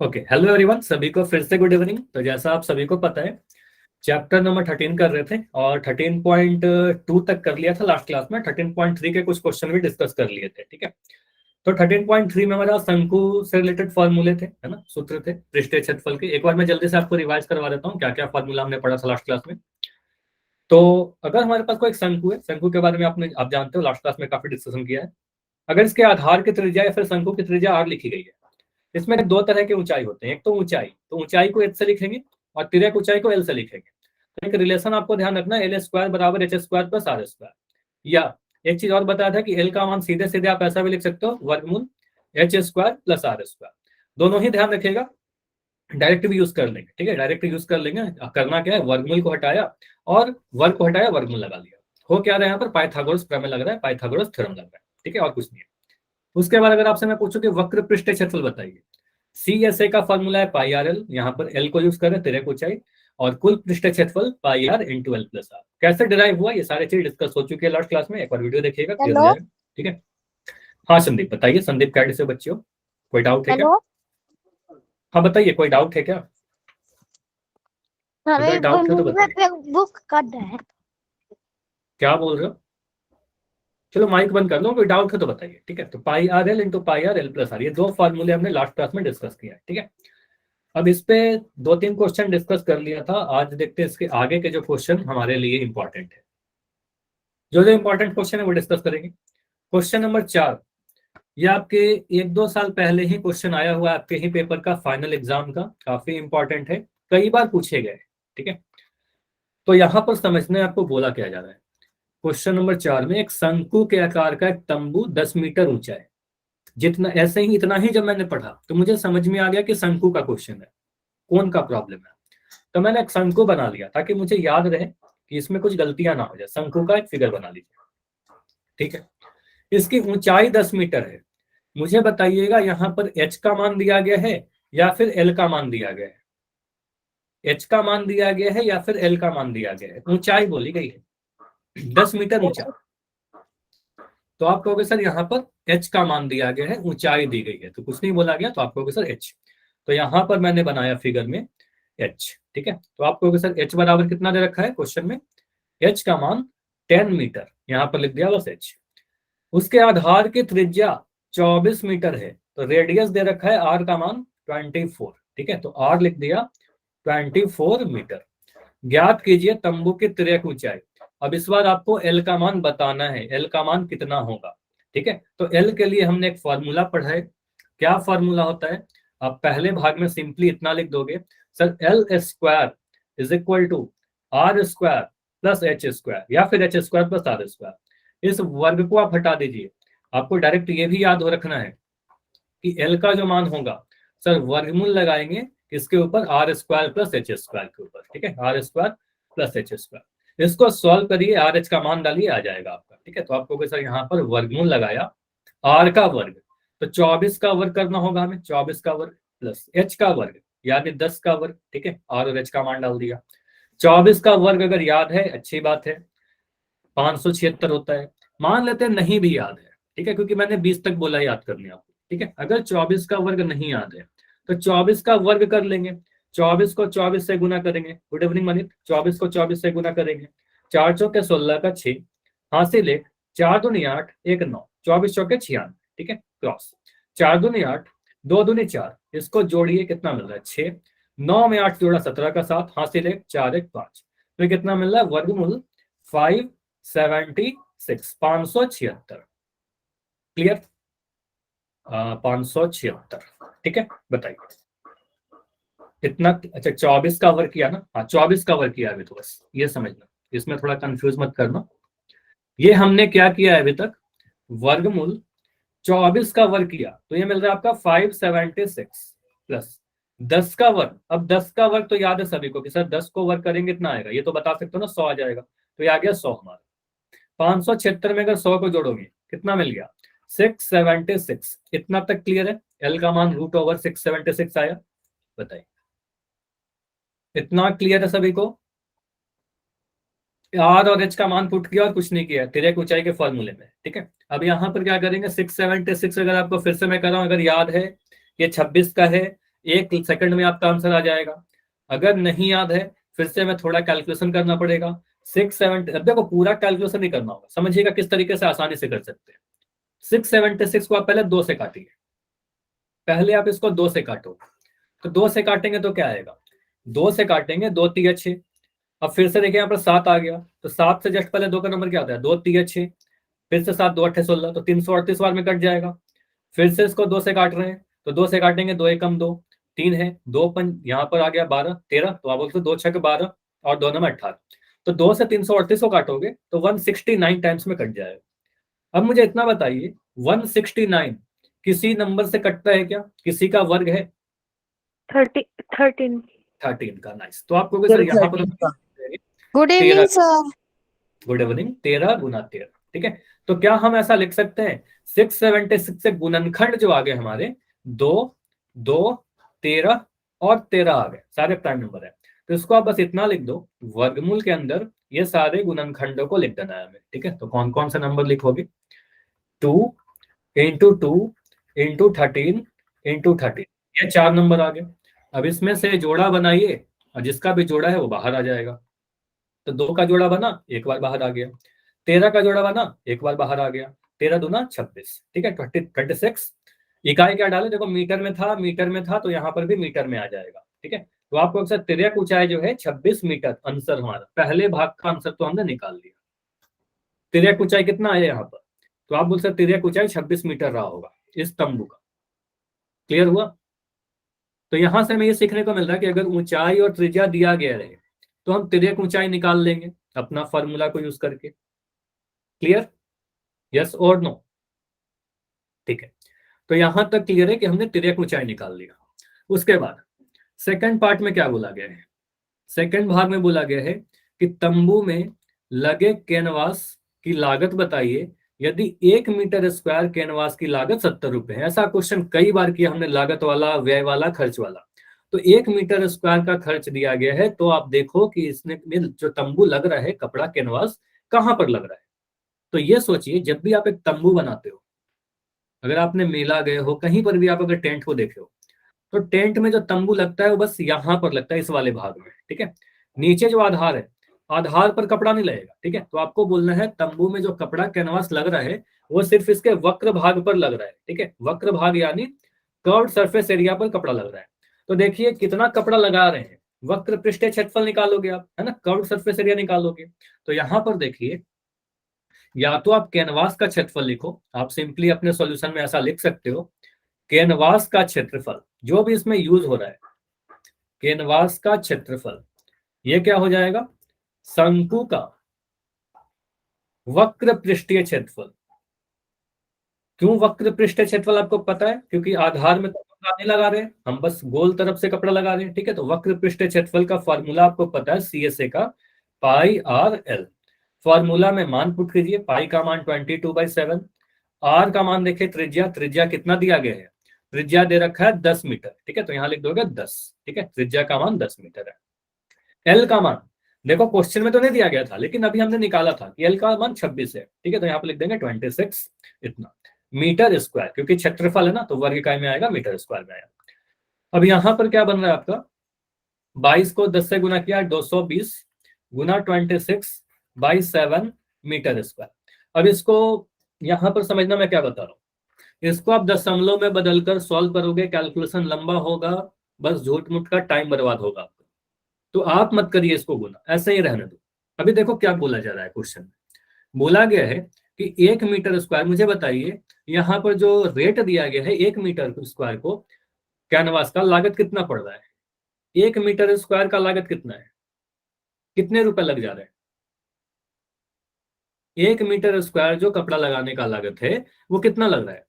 Okay, hello everyone, सभी को फिर से गुड इवनिंग। तो जैसा आप सभी को पता है, चैप्टर नंबर 13 कर रहे थे और 13.2 तक कर लिया था लास्ट क्लास में। 13.3 के कुछ क्वेश्चन भी डिस्कस कर लिए थे, ठीक है। तो 13.3 में हमारा शंकु से रिलेटेड फॉर्मूले थे, है ना, सूत्र थे पृष्ठीय क्षेत्रफल के। एक बार मैं जल्दी से आपको रिवाइज करवा देता हूँ क्या क्या फॉर्मूला हमने पढ़ा था लास्ट क्लास में। तो अगर हमारे पास कोई एक शंकु है, शंकु के बारे में आप जानते हो, लास्ट क्लास में काफी डिस्कशन किया है। अगर इसके आधार की त्रिज्या या फिर शंकु की त्रिज्या आर लिखी गई है, इसमें दो तरह की ऊंचाई होते हैं। एक तो ऊंचाई, तो ऊंचाई को एच से लिखेंगे और तिर्यक ऊंचाई को एल से लिखेंगे। तो एक रिलेशन आपको ध्यान रखना, एल स्क्वायर बराबर H square plus R square. या एक चीज और बताया था कि एल का मान सीधे सीधे आप ऐसा भी लिख सकते हो, वर्गमूल H square plus R square. दोनों ही ध्यान रखिएगा, डायरेक्ट भी यूज कर लेंगे, ठीक है, डायरेक्ट यूज कर लेंगे। करना क्या है, वर्गमूल को हटाया और वर्ग को हटाया, वर्गमूल लगा लिया। हो क्या रहा है यहाँ पर, पाइथागोरस प्रमेय लग रहा है, पाइथागोरस थ्योरम लग रहा है, ठीक है, और कुछ नहीं है। उसके बाद अगर आपसे मैं पूछूं कि वक्र पृष्ठ क्षेत्रफल बताइए, सी एस ए का फॉर्मूला है पाई आर एल, यहाँ पर एल को यूज करें, तिर्यक ऊंचाई, और कुल पृष्ठ क्षेत्रफल pi R into L plus R. कैसे डिराइव हुआ, ये सारी चीज डिस्कस हो चुकी है लास्ट क्लास में, एक बार वीडियो देखिएगा, क्लियर हो हेलो जाएगा, ठीक है। हाँ संदीप बताइए, संदीप कैड से बच्चे हो, कोई डाउट है क्या? हेलो। हाँ बताइए, कोई डाउट है क्या? अगर हमें डाउट है तो मुंबई बताइए। पे बुक कर रहा है। क्या बोल रहे हो? चलो माइक बंद कर लो, कोई डाउट है तो बताइए, ठीक है। तो pi R L into pi R L plus R, ये दो फॉर्मूले हमने लास्ट क्लास में डिस्कस किया है, ठीक है। अब इस पे दो तीन क्वेश्चन डिस्कस कर लिया था, आज देखते हैं इसके आगे के जो क्वेश्चन हमारे लिए इंपॉर्टेंट है। जो जो इंपॉर्टेंट क्वेश्चन है वो डिस्कस करेंगे। क्वेश्चन नंबर 4, ये आपके एक दो साल पहले ही क्वेश्चन आया हुआ है, आपके ही पेपर का, फाइनल एग्जाम का, काफी इंपॉर्टेंट है, कई बार पूछे गए, ठीक है। तो यहाँ पर समझने आपको बोला क्या जा रहा है। क्वेश्चन नंबर 4 में एक शंकु के आकार का एक तंबू 10 मीटर ऊंचा है। जितना ऐसे ही इतना ही जब मैंने पढ़ा तो मुझे समझ में आ गया कि शंकु का क्वेश्चन है, कौन का प्रॉब्लम है। तो मैंने एक शंकु बना लिया ताकि मुझे याद रहे कि इसमें कुछ गलतियां ना हो जाए। शंकु का एक फिगर बना लीजिए, ठीक है। इसकी ऊंचाई 10 मीटर है। मुझे बताइएगा यहाँ पर एच का मान दिया गया है या फिर एल का मान दिया गया है। एच का मान दिया गया है या फिर एल का मान दिया गया है, ऊंचाई बोली गई है 10 मीटर ऊंचा। तो आप कहोगे सर यहाँ पर एच का मान दिया गया है, ऊंचाई दी गई है, तो कुछ नहीं बोला गया, तो आप कहोगे सर एच। तो यहाँ पर मैंने बनाया फिगर में एच, ठीक है। तो आप कहोगे सर एच बराबर कितना दे रखा है क्वेश्चन में, एच का मान 10 मीटर, यहाँ पर लिख दिया बस एच। उसके आधार की त्रिज्या 24 मीटर है, तो रेडियस दे रखा है आर का मान 24, ठीक है, तो आर लिख दिया 24 मीटर। ज्ञात कीजिए तंबू की तिर्यक ऊंचाई। अब इस बार आपको एल का मान बताना है, एल का मान कितना होगा, ठीक है। तो एल के लिए हमने एक फॉर्मूला पढ़ा है। क्या फॉर्मूला होता है, आप पहले भाग में सिंपली इतना लिख दोगे, sir L square is equal to R square plus H square, या फिर H square plus R square. इस वर्ग को आप हटा दीजिए। आपको डायरेक्ट ये भी याद हो रखना है कि एल का जो मान होगा, सर वर्गमूल लगाएंगे किसके ऊपर, R square plus H square के ऊपर, ठीक है, R square plus H square. इसको सॉल्व करिए, आर एच का मान डालिए, आ जाएगा आपका, ठीक है। तो आपको सर यहाँ पर वर्गमूल लगाया आर का वर्ग, तो 24 का वर्ग करना होगा हमें, 24 का वर्ग प्लस एच का वर्ग यानी 10 का वर्ग, ठीक है, आर और एच का मान डाल दिया। 24 का वर्ग अगर याद है अच्छी बात है, 576 होता है। मान लेते हैं नहीं भी याद है, ठीक है, क्योंकि मैंने 20 तक बोला याद करने आपको, ठीक है। अगर 24 का वर्ग नहीं याद है तो 24 का वर्ग कर लेंगे, 24 को 24 से गुना करेंगे, गुड इवनिंग मनीष, 24 को 24 से गुना करेंगे, 4 चौके 16 का 6, हासिल एक, 4 दूनी 8 1 9, 24 चौके 96, ठीक है, क्रॉस, 4 दूनी 8 2 दूनी 4, इसको जोड़िए कितना मिल रहा है 6, 9 में 8 जोड़ा 17 का 7, हासिल एक 4 1 5, तो कितना मिल रहा है वर्गमूल 576, 576, क्लियर, 576, ठीक है। बताइए इतना, अच्छा 24 का वर्ग किया ना, हाँ 24 का वर्ग किया अभी, तो बस ये समझना, इसमें थोड़ा कंफ्यूज मत करना। ये हमने क्या किया है अभी तक, वर्गमूल 24 का वर्ग किया, तो ये मिल रहा है आपका 576 प्लस 10 का वर्ग। अब 10 का वर्ग तो याद है सभी को कि सर 10 को वर्ग करेंगे कितना आएगा, ये तो बता सकते हो ना, 100 आ जाएगा, तो ये आ गया 100 हमारा। 576 में अगर 100 को जोड़ोगे कितना मिल गया 676, इतना तक क्लियर है। एल का मान √676 आया, बताइए इतना क्लियर है सभी को। आर और एच का मान पुट किया और कुछ नहीं किया, तिर्यक ऊंचाई के फॉर्मूले में, ठीक है। अब यहाँ पर क्या करेंगे, 676 अगर आपको फिर से मैं कर रहा हूँ, अगर याद है ये 26 का है, 1 सेकंड में आपका आंसर आ जाएगा। अगर नहीं याद है फिर से हमें थोड़ा कैलकुलेशन करना पड़ेगा। 670, अब देखो पूरा कैलकुलेशन नहीं करना होगा, समझिएगा किस तरीके से आसानी से कर सकते हैं। 676 को आप पहले 2 से काटिए, पहले आप इसको 2 से काटो, तो 2 से काटेंगे तो क्या आएगा, 2 से काटेंगे 2 तिया 6। अब फिर से देखिए यहाँ पर 7 आ गया, तो 7 से जस्ट पहले 2 का नंबर क्या आता है, 2 तिया 6, फिर से 7 2 8 16, तो 338 बार में कट जाएगा। फिर से इसको 2 से काट रहे हैं, तो 2 से काटेंगे, 2 एकम 2, 3 है, 2 पंच यहाँ पर आ गया 12 13, तो आप बोलते हो 2 6 12 और 2 9 18, तो 2 से 338 को काटोगे तो 169 टाइम्स में कट जाएगा। अब मुझे इतना बताइए, 169 किसी नंबर से कटता है क्या, किसी का वर्ग है? 13 का। नाइस। तो आपको सर यहाँ पर good evening sir. Good evening. 13 गुना 13, ठीक है। तो क्या हम ऐसा लिख सकते हैं 676 से गुणनखंड जो आ गए हमारे 2 2 13 और 13 आ गए, सारे प्राइम नंबर है। तो इसको आप बस इतना लिख दो, वर्गमूल के अंदर ये सारे गुणनखंडों को लिख देना है हमें, ठीक है। तो कौन कौन सा नंबर लिखोगे, 2 इंटू 2 इंटू 13 इंटू 13, ये 4 नंबर आ गए। अब इसमें से जोड़ा बनाइए और जिसका भी जोड़ा है वो बाहर आ जाएगा। तो 2 का जोड़ा बना, एक बार बाहर आ गया। 13 का जोड़ा बना, एक बार बाहर आ गया। 13 दूना 26, ठीक है, 26। इकाई क्या डाले, देखो मीटर में था, मीटर में था तो यहाँ पर भी मीटर में आ जाएगा, ठीक है। तो आपको अक्सर तिर्यक ऊंचाई जो है 26 मीटर आंसर हमारा, पहले भाग का आंसर तो हमने निकाल लिया। तिर्यक ऊंचाई कितना है यहाँ पर, तो आप बोल सकते तिर्यक ऊंचाई 26 मीटर रहा होगा इस तंबू का। क्लियर हुआ? तो यहां से हमें ये सीखने को मिल रहा है कि अगर ऊंचाई और त्रिज्या दिया गया रहे तो हम तिर्यक ऊंचाई निकाल लेंगे अपना फॉर्मूला को यूज करके। क्लियर? यस और नो? ठीक है, तो यहां तक क्लियर है कि हमने तिर्यक ऊंचाई निकाल लिया। उसके बाद सेकंड पार्ट में क्या बोला गया है, सेकंड भाग में बोला गया है कि तंबू में लगे कैनवास की लागत बताइए यदि 1 मीटर स्क्वायर कैनवास की लागत 70 रुपए है। ऐसा क्वेश्चन कई बार किया हमने, लागत वाला, व्यय वाला, खर्च वाला। तो 1 मीटर स्क्वायर का खर्च दिया गया है, तो आप देखो कि इसने जो तंबू लग रहा है, कपड़ा कैनवास कहां पर लग रहा है। तो ये सोचिए, जब भी आप एक तंबू बनाते हो, अगर आपने मेला गए हो, कहीं पर भी आप अगर टेंट को देखे हो, तो टेंट में जो तंबू लगता है वो बस यहाँ पर लगता है, इस वाले भाग में, ठीक है। नीचे जो आधार है, आधार पर कपड़ा नहीं लगेगा, ठीक है। तो आपको बोलना है तंबू में जो कपड़ा कैनवास लग रहा है वो सिर्फ इसके वक्र भाग पर लग रहा है, ठीक है। वक्र भाग यानी कर्व्ड सरफेस एरिया पर कपड़ा लग रहा है। तो देखिए कितना कपड़ा लगा रहे हैं, वक्र पृष्ठीय क्षेत्रफल निकालोगे आप, है ना, कर्व्ड सरफेस एरिया निकालोगे। तो यहाँ पर देखिए, या तो आप कैनवास का क्षेत्रफल लिखो, आप सिंपली अपने सॉल्यूशन में ऐसा लिख सकते हो, कैनवास का क्षेत्रफल जो भी इसमें यूज हो रहा है, कैनवास का क्षेत्रफल, ये क्या हो जाएगा, शंकु का वक्र पृष्ठीय क्षेत्रफल। क्यों वक्र पृष्ठीय क्षेत्रफल आपको पता है, क्योंकि आधार में तो कपड़ा नहीं लगा रहे, हम बस गोल तरफ से कपड़ा लगा रहे हैं, ठीक है। तो वक्र पृष्ठीय क्षेत्रफल का फॉर्मूला आपको पता है, CSA का पाई आर एल। फॉर्मूला में मान पुट कीजिए, पाई का मान 22/7, आर का मान देखिए, त्रिज्या, त्रिज्या कितना दिया गया है, त्रिज्या दे रखा है 10 मीटर, ठीक है। तो यहां लिख दोगे 10, ठीक है, त्रिज्या का मान 10 मीटर है। एल का मान देखो क्वेश्चन में तो नहीं दिया गया था, लेकिन अभी हमने निकाला था कि एल का मान 26 है, ठीक है। तो यहाँ पे लिख देंगे 26 इतना मीटर स्क्वायर, क्योंकि क्षेत्रफल है ना, तो वर्ग इकाई में आएगा, मीटर स्क्वायर में आएगा। अब यहाँ पर क्या बन रहा है आपका, 22 को 10 से गुना किया, 220 गुना 26/7 मीटर स्क्वायर। अब इसको यहाँ पर समझना मैं क्या बता रहा हूँ, इसको आप दशमलव में बदलकर सॉल्व करोगे, कैलकुलेशन लंबा होगा, बस झूठ मूठ का टाइम बर्बाद होगा आपका। तो आप मत करिए इसको गुना, ऐसे ही रहने दो। अभी देखो क्या बोला जा रहा है क्वेश्चन में, बोला गया है कि 1 मीटर स्क्वायर, मुझे बताइए यहाँ पर जो रेट दिया गया है 1 मीटर स्क्वायर को कैनवास का लागत कितना पड़ रहा है, 1 मीटर स्क्वायर का लागत कितना है, कितने रुपए लग जा रहे हैं। 1 मीटर स्क्वायर जो कपड़ा लगाने का लागत है वो कितना लग रहा है,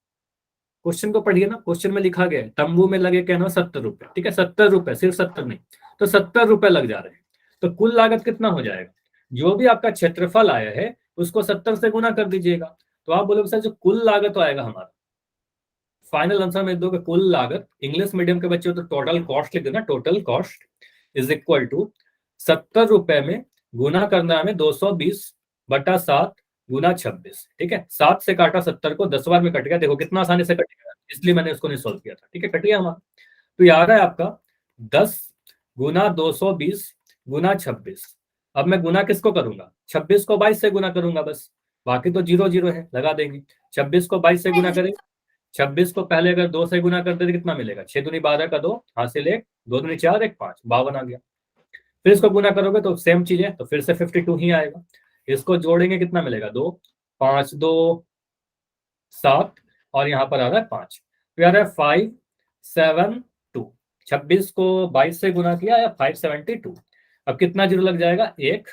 क्वेश्चन को पढ़िए ना, क्वेश्चन में लिखा गया है तंबू में लगे कैनवास 70 रुपए, ठीक है, 70 रुपए, सिर्फ 70 नहीं, तो 70 रुपए लग जा रहे हैं। तो कुल लागत कितना हो जाएगा, जो भी आपका क्षेत्रफल आया है उसको 70 से गुना कर दीजिएगा। तो आप बोलोगे सर जो कुल लागत आएगा हमारा, फाइनल आंसर में दोगे कुल लागत, इंग्लिश मीडियम के बच्चे हो तो टोटल कॉस्ट लिख देना, total cost is equal to 70 रुपए में गुना करना है हमें 220/7 गुना 26, ठीक है। 7 से काटा 70 को, 10 बार में कट गया, देखो कितना आसानी से कट गया, इसलिए मैंने उसको नहीं सॉल्व किया था, ठीक है, कट गया हमारा। तो ये आ रहा है आपका 10 गुना 220 गुना 26। अब मैं गुना किसको करूंगा, 26 को 22 से गुना करूंगा बस, बाकी तो 0 0 है, लगा देंगे। 26 को 22 से गुना करेंगे, 26 को पहले अगर 2 से गुना करते तो कितना मिलेगा, 6 दूनी 12 का 2, हासिल 1, 2 दूनी 4, 1 5, 52 आ गया। फिर इसको गुना करोगे तो सेम चीज है, तो फिर से 52 ही आएगा। इसको जोड़ेंगे कितना मिलेगा, 2 5 2 7, और यहाँ पर आ रहा है 5, तो आ रहा है 572। 26 को 22 से गुना किया या 572। अब कितना जीरो लग जाएगा, 1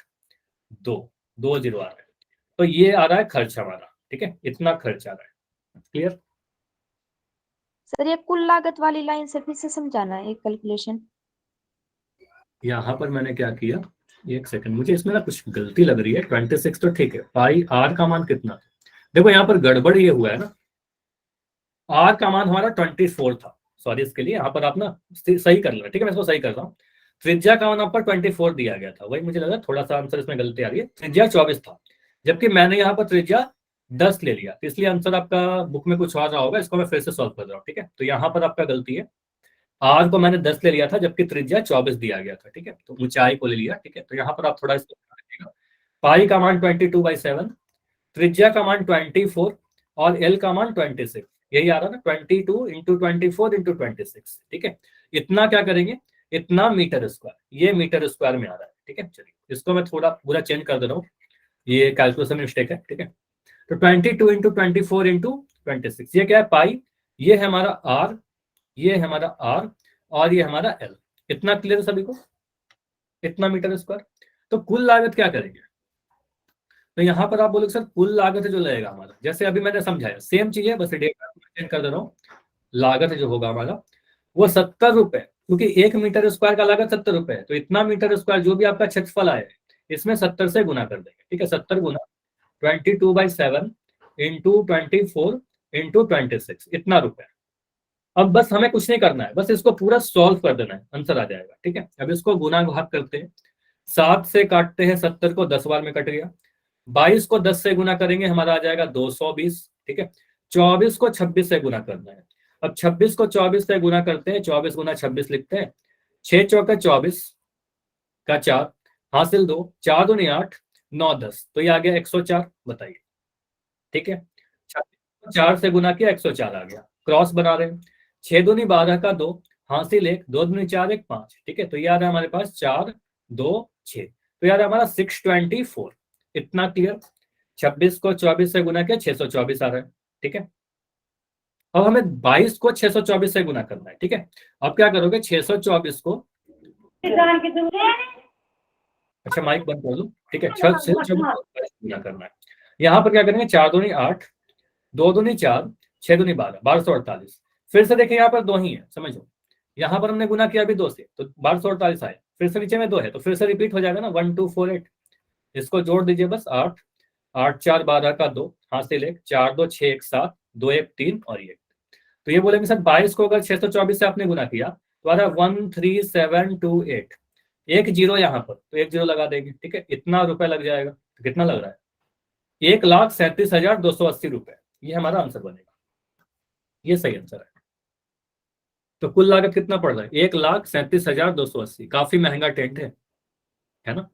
2 2 जीरो आ रहा है। तो ये आ रहा है खर्च हमारा, ठीक है, इतना खर्च आ रहा है। क्लियर? सर ये कुल लागत वाली लाइन से फिर से समझाना है एक कैलकुलेशन। यहाँ पर मैंने क्या किया, एक सेकंड, मुझे इसमें ना कुछ गलती लग रही है। 26 तो ठीक है, पाई आर का मान कितना, देखो यहाँ पर गड़बड़ ये हुआ है ना, आर का मान हमारा 24 था, सॉरी इसके लिए, यहाँ पर आप ना सही कर लेना, ठीक है, मैं इसको सही कर रहा हूँ। त्रिज्या का मान आपका 24 दिया गया था, वही मुझे लगा थोड़ा सा आंसर इसमें गलती आ रही है, त्रिज्या 24 था, जबकि मैंने यहाँ पर त्रिज्या 10 ले लिया, इसलिए आंसर आपका बुक में कुछ और रहा होगा, इसको मैं फिर से सॉल्व कर रहा हूँ, ठीक है। तो यहाँ पर आपका गलती है, आर को मैंने 10 ले लिया था जबकि त्रिज्या 24 दिया गया था, ठीक है, तो ऊंचाई को ले लिया, ठीक है। तो यहाँ पर आप थोड़ा इसको ध्यान रखिएगा। पाई का मान 22/7, त्रिज्या का मान 24 और एल का मान 26, यही आ रहा ना, 22 इंटू 24 इंटू 26, ठीक है। इतना क्या करेंगे, इतना मीटर स्क्वायर, ये मीटर स्क्वायर में आ रहा है, ठीक है। चलिए इसको मैं थोड़ा पूरा चेंज कर दे रहा हूँ, ये कैलकुलेशन मिस्टेक है, ठीक है। तो 22 इंटू 24 इंटू 26, ये क्या है, पाई, ये है हमारा आर, ये है हमारा आर, और ये हमारा एल। इतना क्लियर सभी को, इतना मीटर स्क्वायर। तो कुल लागत क्या करेंगे, तो यहाँ पर आप बोलोगे सर कुल लागत जो लगेगा हमारा, जैसे अभी मैंने समझाया सेम चीज है, बस डेटा चेंज कर दे रहा हूँ। लागत जो होगा हमारा वो 70 रुपए, क्योंकि 1 मीटर स्क्वायर का लागत 70 रुपए है, तो इतना मीटर स्क्वायर जो भी आपका क्षेत्रफल आए इसमें 70 से गुना कर देंगे, ठीक है। 70 गुना 22/7 इंटू 24 इंटू 26, इतना रुपए। अब बस हमें कुछ नहीं करना है, बस इसको पूरा सॉल्व कर देना है, आंसर आ जाएगा, ठीक है। अब इसको गुना भाग करते हैं, 7 से काटते हैं 70 को, 10 बार में कट गया। 22 को 10 से गुना करेंगे, हमारा आ जाएगा 220, ठीक है। 24 को 26 से गुना करना है, अब 26 को 24 से गुना करते हैं, 24 गुना 26 लिखते हैं, 6 चौके 24 का 4, हासिल 2, 4 दूनी 8, 9 10, तो ये आ गया 104, बताइए, ठीक है। 4 से गुना किया, 104 आ गया, क्रॉस बना रहे हैं, 6 दूनी 12 का 2, हासिल 1, 2 दूनी 4, 1 5, ठीक है। तो ये आ रहा है हमारे पास 4 2 6, तो यार हमारा 624, इतना क्लियर। 26 को 24 से गुना किया, 624 आ रहा है, ठीक है। अब हमें 22 को 624 से गुना करना है, ठीक है। अब क्या करोगे, 624 को, अच्छा माइक बंद कर दो, ठीक है, 624 गुना करना है। यहाँ पर क्या करेंगे, 4 दूनी 8, 2 दूनी 4, 6 दूनी 12, 1248। फिर से देखिए यहाँ पर 2 ही है, समझो, यहाँ पर हमने गुना किया अभी 2 से, तो 1248 आए, फिर से नीचे में 2 है, तो फिर से रिपीट हो जाएगा ना, 1248, इसको जोड़ दीजिए बस, 8 8 4 12 का 2, हासिल 1, 4 2 6 1 7, 2 1 3 और 1। तो ये बोलेंगे सर 22 को अगर 624 से आपने गुना किया तो आ रहा है 13728, एक जीरो यहाँ पर, तो एक जीरो लगा देंगे, ठीक है। इतना रुपए लग जाएगा, तो कितना लग रहा है, 1,37,280 रुपए, ये हमारा आंसर बनेगा, ये सही आंसर है। तो कुल लागत कितना पड़ रहा है, 1,37,280, काफी महंगा टेंट है ना।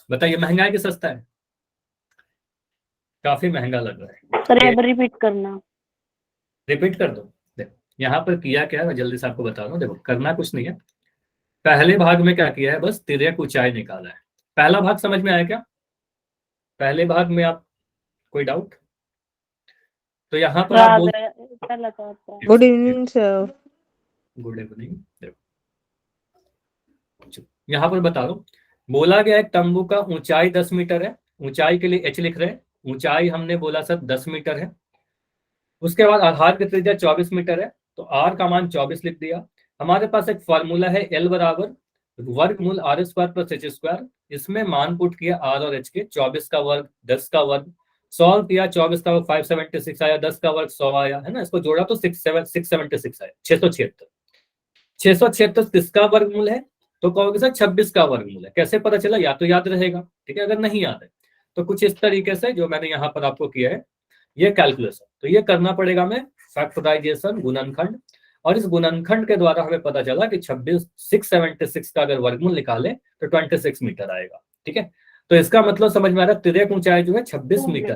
बताइए महंगा है कि सस्ता है, काफी महंगा लग रहा है। सर रिपीट करना, रिपीट कर दो। देखो यहाँ पर किया क्या है, मैं जल्दी से आपको बता रहा हूँ, देखो करना कुछ नहीं है। पहले भाग में क्या किया है, बस तिर्यक ऊंचाई निकाला है। पहला भाग समझ में आया क्या, पहले भाग में आप कोई डाउट, तो यहाँ पर आप बोल, good evening sir. Good evening. देखो यहाँ पर बता दो, बोला गया एक तंबू का ऊंचाई 10 मीटर है, ऊंचाई के लिए एच लिख रहे हैं, ऊंचाई हमने बोला सर 10 मीटर है। उसके बाद आधार की त्रिज्या 24 मीटर है, तो आर का मान 24 लिख दिया। हमारे पास एक फॉर्मूला है एल बराबर वर्गमूल R square plus H square, इसमें मान पुट किया आर और एच के, 24 का वर्ग 10 का वर्ग, सॉल्व किया, 24 का वर्ग 576 आया, 10 का वर्ग 100 आया, है ना, इसको जोड़ा तो 676 आया, 676। 676 किसका वर्गमूल है, तो कहोगे सर 26 का वर्गमूल है, कैसे पता चला, या तो याद रहेगा, ठीक है, अगर नहीं याद है तो कुछ इस तरीके से जो मैंने यहाँ पर आपको किया है ये कैलकुलेशन, तो ये करना पड़ेगा हमें फैक्टराइजेशन, गुणनखंड। और इस गुणनखंड के द्वारा हमें पता चला कि 676 का अगर वर्गमूल निकाले तो 26 मीटर आएगा। ठीक है, तो इसका मतलब समझ में आ रहा है, तिर्यक ऊंचाई जो है 26 मीटर।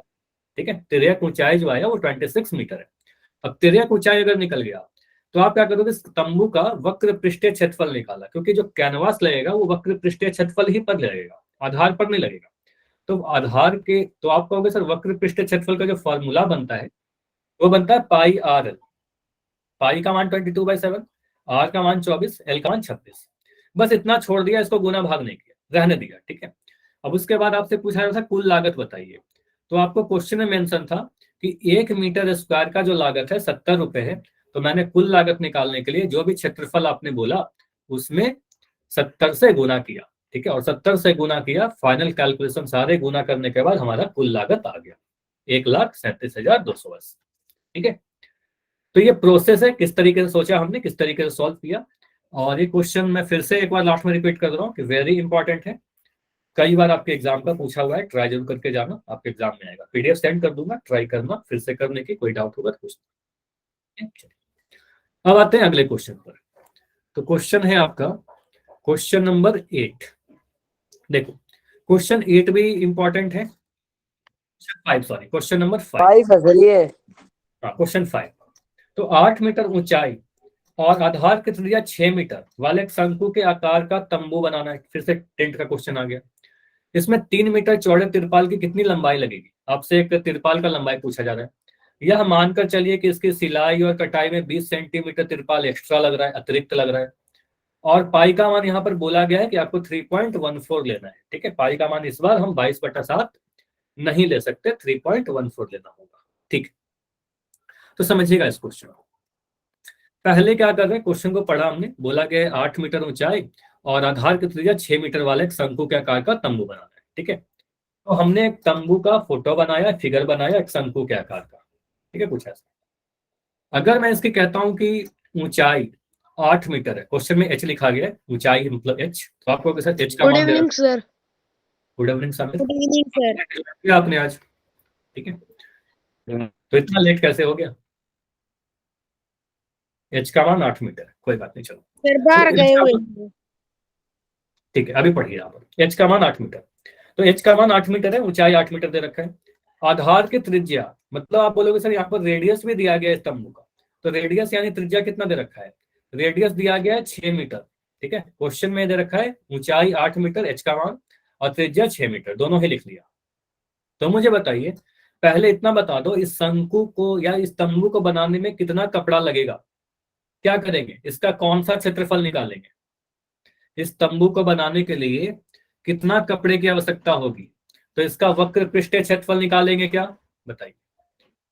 ठीक है, तिर्यक ऊंचाई जो आया वो 26 मीटर है। अब तिर्यक ऊंचाई अगर निकल गया तो आप क्या करोगे, तंबू का वक्र पृष्ठीय क्षेत्रफल निकाला, क्योंकि जो कैनवास लगेगा वो वक्र पृष्ठीय क्षेत्रफल ही पर लगेगा, आधार पर नहीं लगेगा। तो आधार के, तो आप कहोगे सर वक्र पृष्ठीय क्षेत्रफल का जो फॉर्मूला बनता है वो बनता है पाई आर एल। पाई का मान 22/7, आर का मान 24, एल का मान 26। बस इतना छोड़ दिया, इसको गुना भाग नहीं किया, रहने दिया। ठीक है, अब उसके बाद आपसे पूछा जा रहा था कुल लागत बताइए। तो आपको क्वेश्चन में मेंशन था कि 1 मीटर स्क्वायर का जो लागत है 70 रुपए है। तो मैंने कुल लागत निकालने के लिए जो भी क्षेत्रफल आपने बोला उसमें 70 से गुना किया। ठीक है, और 70 से गुना किया, फाइनल कैलकुलेशन सारे गुना करने के बाद हमारा कुल लागत आ गया 1,37,280। ठीक है, तो ये प्रोसेस है, किस तरीके से सोचा हमने, किस तरीके से सॉल्व किया। और ये क्वेश्चन मैं फिर से एक बार लास्ट में रिपीट कर रहा हूँ कि वेरी इंपॉर्टेंट है, कई बार आपके एग्जाम का पूछा हुआ है, ट्राई जरूर करके जाना, आपके एग्जाम में आएगा। पीडीएफ सेंड कर दूंगा, ट्राई करना, फिर से करने की कोई डाउट होगा तो पूछना। अब आते हैं अगले क्वेश्चन पर। तो क्वेश्चन है आपका क्वेश्चन नंबर 8। देखो क्वेश्चन 8 भी इंपॉर्टेंट है, क्वेश्चन नंबर 5 है। क्वेश्चन 5, तो 8 मीटर ऊंचाई और आधार की त्रिज्या 6 मीटर वाले एक शंकु के आकार का तंबू बनाना है। फिर से टेंट का क्वेश्चन आ गया। इसमें 3 मीटर चौड़े तिरपाल की कितनी लंबाई लगेगी, आपसे एक तिरपाल का लंबाई पूछा जा रहा है। यह मानकर चलिए कि इसकी सिलाई और कटाई में 20 सेंटीमीटर तिरपाल एक्स्ट्रा लग रहा है, अतिरिक्त लग रहा है। और पाई का मान यहाँ पर बोला गया है कि आपको 3.14 लेना है। ठीक है, पाई का मान इस बार हम 22/7 नहीं ले सकते, 3.14 लेना होगा। ठीक, तो समझिएगा इस क्वेश्चन को। पहले क्या कर रहे हैं, क्वेश्चन को पढ़ा हमने, बोला गया 8 मीटर ऊंचाई और आधार की त्रिज्या 6 मीटर वाले एक शंकु के आकार का तंबू बनाना है। ठीक है, तो हमने एक तंबू का फोटो बनाया, फिगर बनाया एक शंकु के आकार का। ठीक है, कुछ ऐसा। अगर मैं इसकी कहता हूं कि ऊंचाई 8 मीटर है, क्वेश्चन में एच लिखा गया है, ऊंचाई मतलब एच, तो आपको एच का मान दे रहा है। Sir. Good evening sir. Good evening sir. आपने आज, ठीक है, तो इतना लेट कैसे हो गया। एच का मान 8 मीटर है, कोई बात नहीं, चलो सर बाहर गए हुए। ठीक है, अभी पढ़िए यहाँ पर। एच का मान 8 मीटर, तो एच का मान 8 मीटर है, ऊंचाई 8 मीटर दे रखा है। आधार की त्रिज्या, मतलब आप बोलोगे सर यहाँ पर रेडियस भी दिया गया है तंबू का, तो रेडियस यानी त्रिज्या कितना दे रखा है, रेडियस दिया गया है 6 मीटर। ठीक है, क्वेश्चन में दे रखा है ऊंचाई 8 मीटर एच का मान और त्रिज्या 6 मीटर, दोनों ही लिख लिया। तो मुझे बताइए, पहले इतना बता दो, इस शंकु को या इस तंबू को बनाने में कितना कपड़ा लगेगा। क्या करेंगे, इसका कौन सा क्षेत्रफल निकालेंगे। इस तंबू को बनाने के लिए कितना कपड़े की आवश्यकता होगी, तो इसका वक्र पृष्ठीय क्षेत्रफल निकालेंगे। क्या बताइए,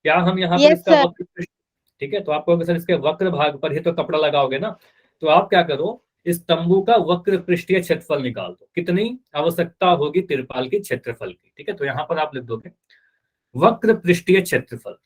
क्या हम यहाँ पर इसका वक्र पृष्ठ, ठीक है, तो आपको सर इसके वक्र भाग पर ही तो कपड़ा लगाओगे ना, तो आप क्या करो, इस तंबू का वक्र पृष्ठीय क्षेत्रफल निकाल दो, कितनी आवश्यकता होगी तिरपाल की क्षेत्रफल की। ठीक है, तो यहाँ पर आप लिख दोगे वक्र पृष्ठीय क्षेत्रफल।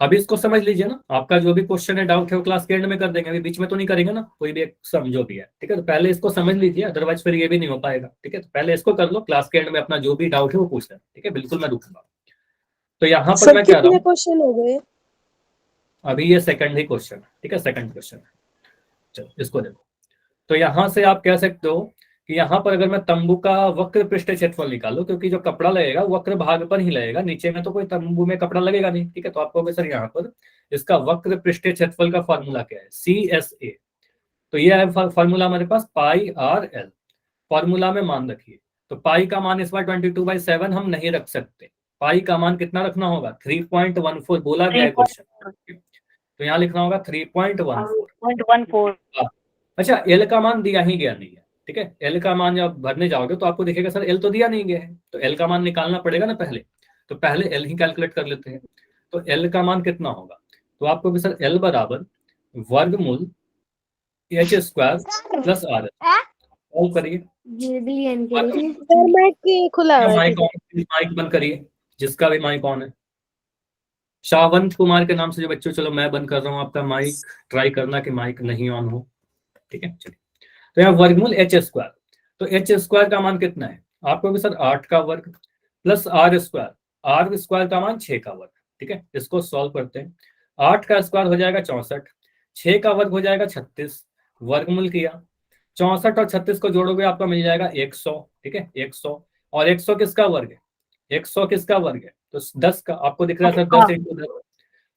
अभी इसको समझ लीजिए ना, आपका जो भी क्वेश्चन है, डाउट है, वो क्लास के एंड में कर देंगे, अभी बीच में तो नहीं करेंगे ना, कोई भी एक समझो भी है। ठीक है, तो पहले इसको समझ लीजिए, अदरवाइज फिर ये भी नहीं हो पाएगा। ठीक है, तो पहले इसको कर लो, क्लास के एंड में अपना जो भी डाउट है वो पूछ लेना। ठीक है, बिल्कुल मैं रुकूंगा। तो यहाँ पर मैं क्या रहा हूँ, क्वेश्चन हो गए अभी ये सेकंड ही क्वेश्चन है। ठीक है, सेकंड क्वेश्चन है, चलो इसको देखो। तो यहाँ से आप कह सकते हो कि यहाँ पर अगर मैं तंबू का वक्र पृष्ठीय क्षेत्रफल निकालूं, क्योंकि जो कपड़ा लगेगा वक्र भाग पर ही लगेगा, नीचे में तो कोई तंबू में कपड़ा लगेगा नहीं। ठीक है, तो आपको सर यहाँ पर इसका वक्र पृष्ठीय क्षेत्रफल का फॉर्मूला क्या है, CSA। तो ये है फॉर्मूला हमारे पास पाई आर एल, फॉर्मूला में मान रखिए। तो पाई का मान इस बार 22/7 हम नहीं रख सकते, पाई का मान कितना रखना होगा, 3.14 बोला गया है क्वेश्चन, तो यहाँ लिखना होगा 3.14। अच्छा, एल का मान दिया ही गया नहीं है। ठीक है, एल का मान जब भरने जाओगे तो आपको दिखेगा सर एल तो दिया नहीं गया है, तो एल का मान निकालना पड़ेगा ना पहले, तो पहले एल ही कैलकुलेट कर लेते हैं। तो एल का मान कितना होगा, तो आपको भी सर एल बराबर वर्गमूल H square plus R solve करिए। सर माइक खुला है, माइक बंद करिए, जिसका भी माइक ऑन है। शाहवंत कुमार के नाम से जो बच्चों, चलो मैं बंद कर रहा हूँ आपका माइक, ट्राई करना कि माइक नहीं ऑन हो। ठीक है, चलिए, तो यहाँ वर्गमूल एच स्क्वायर, तो एच स्क्वायर का मान कितना है, आपको भी सर 8 का वर्ग plus R square, R square का मान 6 का वर्ग, ठीक है। इसको सॉल्व करते हैं। 8 का स्क्वायर हो जाएगा 64, 6 का वर्ग हो जाएगा 36, वर्गमूल किया, 64 और 36 को जोड़ोगे आपका मिल जाएगा 100, ठीक है 100। और 100 किसका वर्ग है? 100 किसका वर्ग है? तो 10 का। आपको दिख रहा है सर 10 इंटू 10।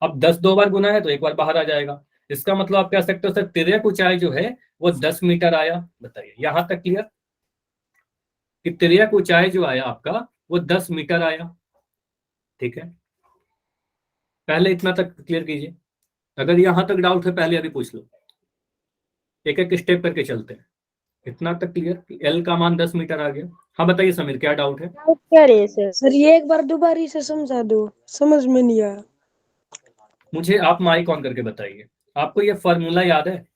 अब 10 दो बार गुना है तो एक बार बाहर आ जाएगा। इसका मतलब आप कह सकते हो सर तिर्यक ऊंचाई जो है वो 10 मीटर आया। बताइए यहां तक क्लियर कि तिर्यक ऊंचाई जो आया आपका वो 10 मीटर आया, ठीक है। पहले इतना तक क्लियर कीजिए। अगर यहां तक डाउट है पहले अभी पूछ लो, एक एक स्टेप करके चलते हैं। इतना तक क्लियर? एल का मान 10 मीटर आ गया। हाँ बताइए समीर क्या डाउट है? डाउट क्या रहे सर? सर ये एक बार दोबारा से समझा दो, समझ में नहीं आया। मुझे आप माइक ऑन करके बताइए। आपको ये फॉर्मूला याद है,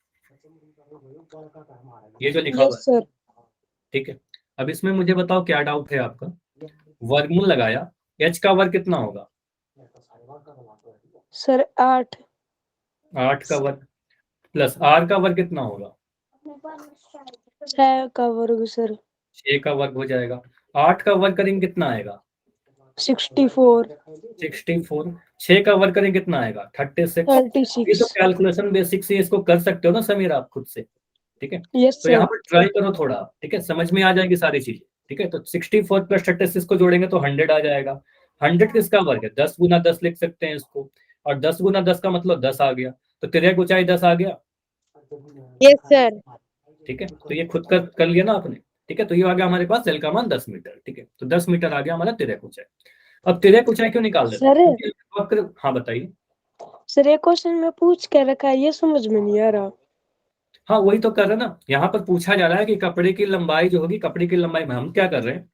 ये जो लिखा हुआ यस है, सर। ठीक है। अब इसमें मुझे बताओ क्या डाउट है आपका। वर्गमूल लगाया, एच का वर्ग कितना होगा? सर 8। 8 का वर्ग प्लस आर का वर्ग कितना होगा? 6 का वर्ग सर। 6 का वर्ग हो जाएगा। 8 का वर्ग करेंगे कितना आएगा? 64। 64। 6 का वर्ग करेंगे कितना आएगा? 36। ये तो 36। कैलकुलेशन बेसिक से इसको कर सकते हो ना समीर आप खुद से, ठीक है। यस तो यहाँ सर। पर ट्राई करो थोड़ा, ठीक है, समझ में आ जाएगी सारी चीजें, ठीक है। तो 64 प्लस 36 को जोड़ेंगे तो 100 आ जाएगा। 100 किसका वर्ग है? 10 गुना 10 लिख सकते हैं इसको, और 10 गुना 10 का मतलब 10 आ गया, तो तिर्यक ऊंचाई 10 आ गया, यस सर। ठीक है। तो ये खुद कर लिया ना आपने, ठीक है। तो ये आ गया हमारे पास एल का मान 10 मीटर, ठीक है। तो 10 मीटर आ गया हमारा तिर्यक ऊंचाई। अब तिर्यक ऊंचाई क्यों निकाल देते हैं? सर क्योंकि वक्र, हाँ बताइए। सर ये क्वेश्चन में पूछ के रखा है, ये समझ में नहीं आ रहा। हाँ वही तो कर रहे हैं ना, यहाँ पर पूछा जा रहा है कि कपड़े की लंबाई जो होगी, कपड़े की लंबाई में हम क्या कर रहे हैं,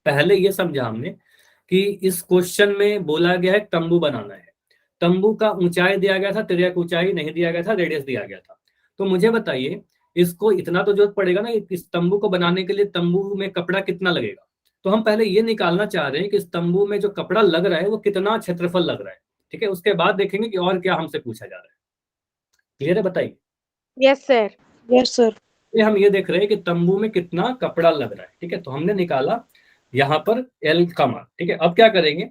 पहले ये समझा हमने कि इस क्वेश्चन में बोला गया है तंबू बनाना है। तंबू का ऊंचाई दिया गया था, तिर्यक ऊंचाई नहीं दिया गया था, रेडियस दिया गया था। तो मुझे बताइए इसको इतना तो जरूरत पड़ेगा ना, इस तंबू को बनाने के लिए तंबू में कपड़ा कितना लगेगा। तो हम पहले ये निकालना चाह रहे हैं कि इस तंबू में जो कपड़ा लग रहा है वो कितना क्षेत्रफल लग रहा है, ठीक है। उसके बाद देखेंगे कि और क्या हमसे पूछा जा रहा है। क्लियर है? बताइए। Yes sir. Yes sir. ये हम ये देख रहे हैं कि तंबू में कितना कपड़ा लग रहा है, ठीक है। तो हमने निकाला यहाँ पर एल का मान, ठीक है। अब क्या करेंगे,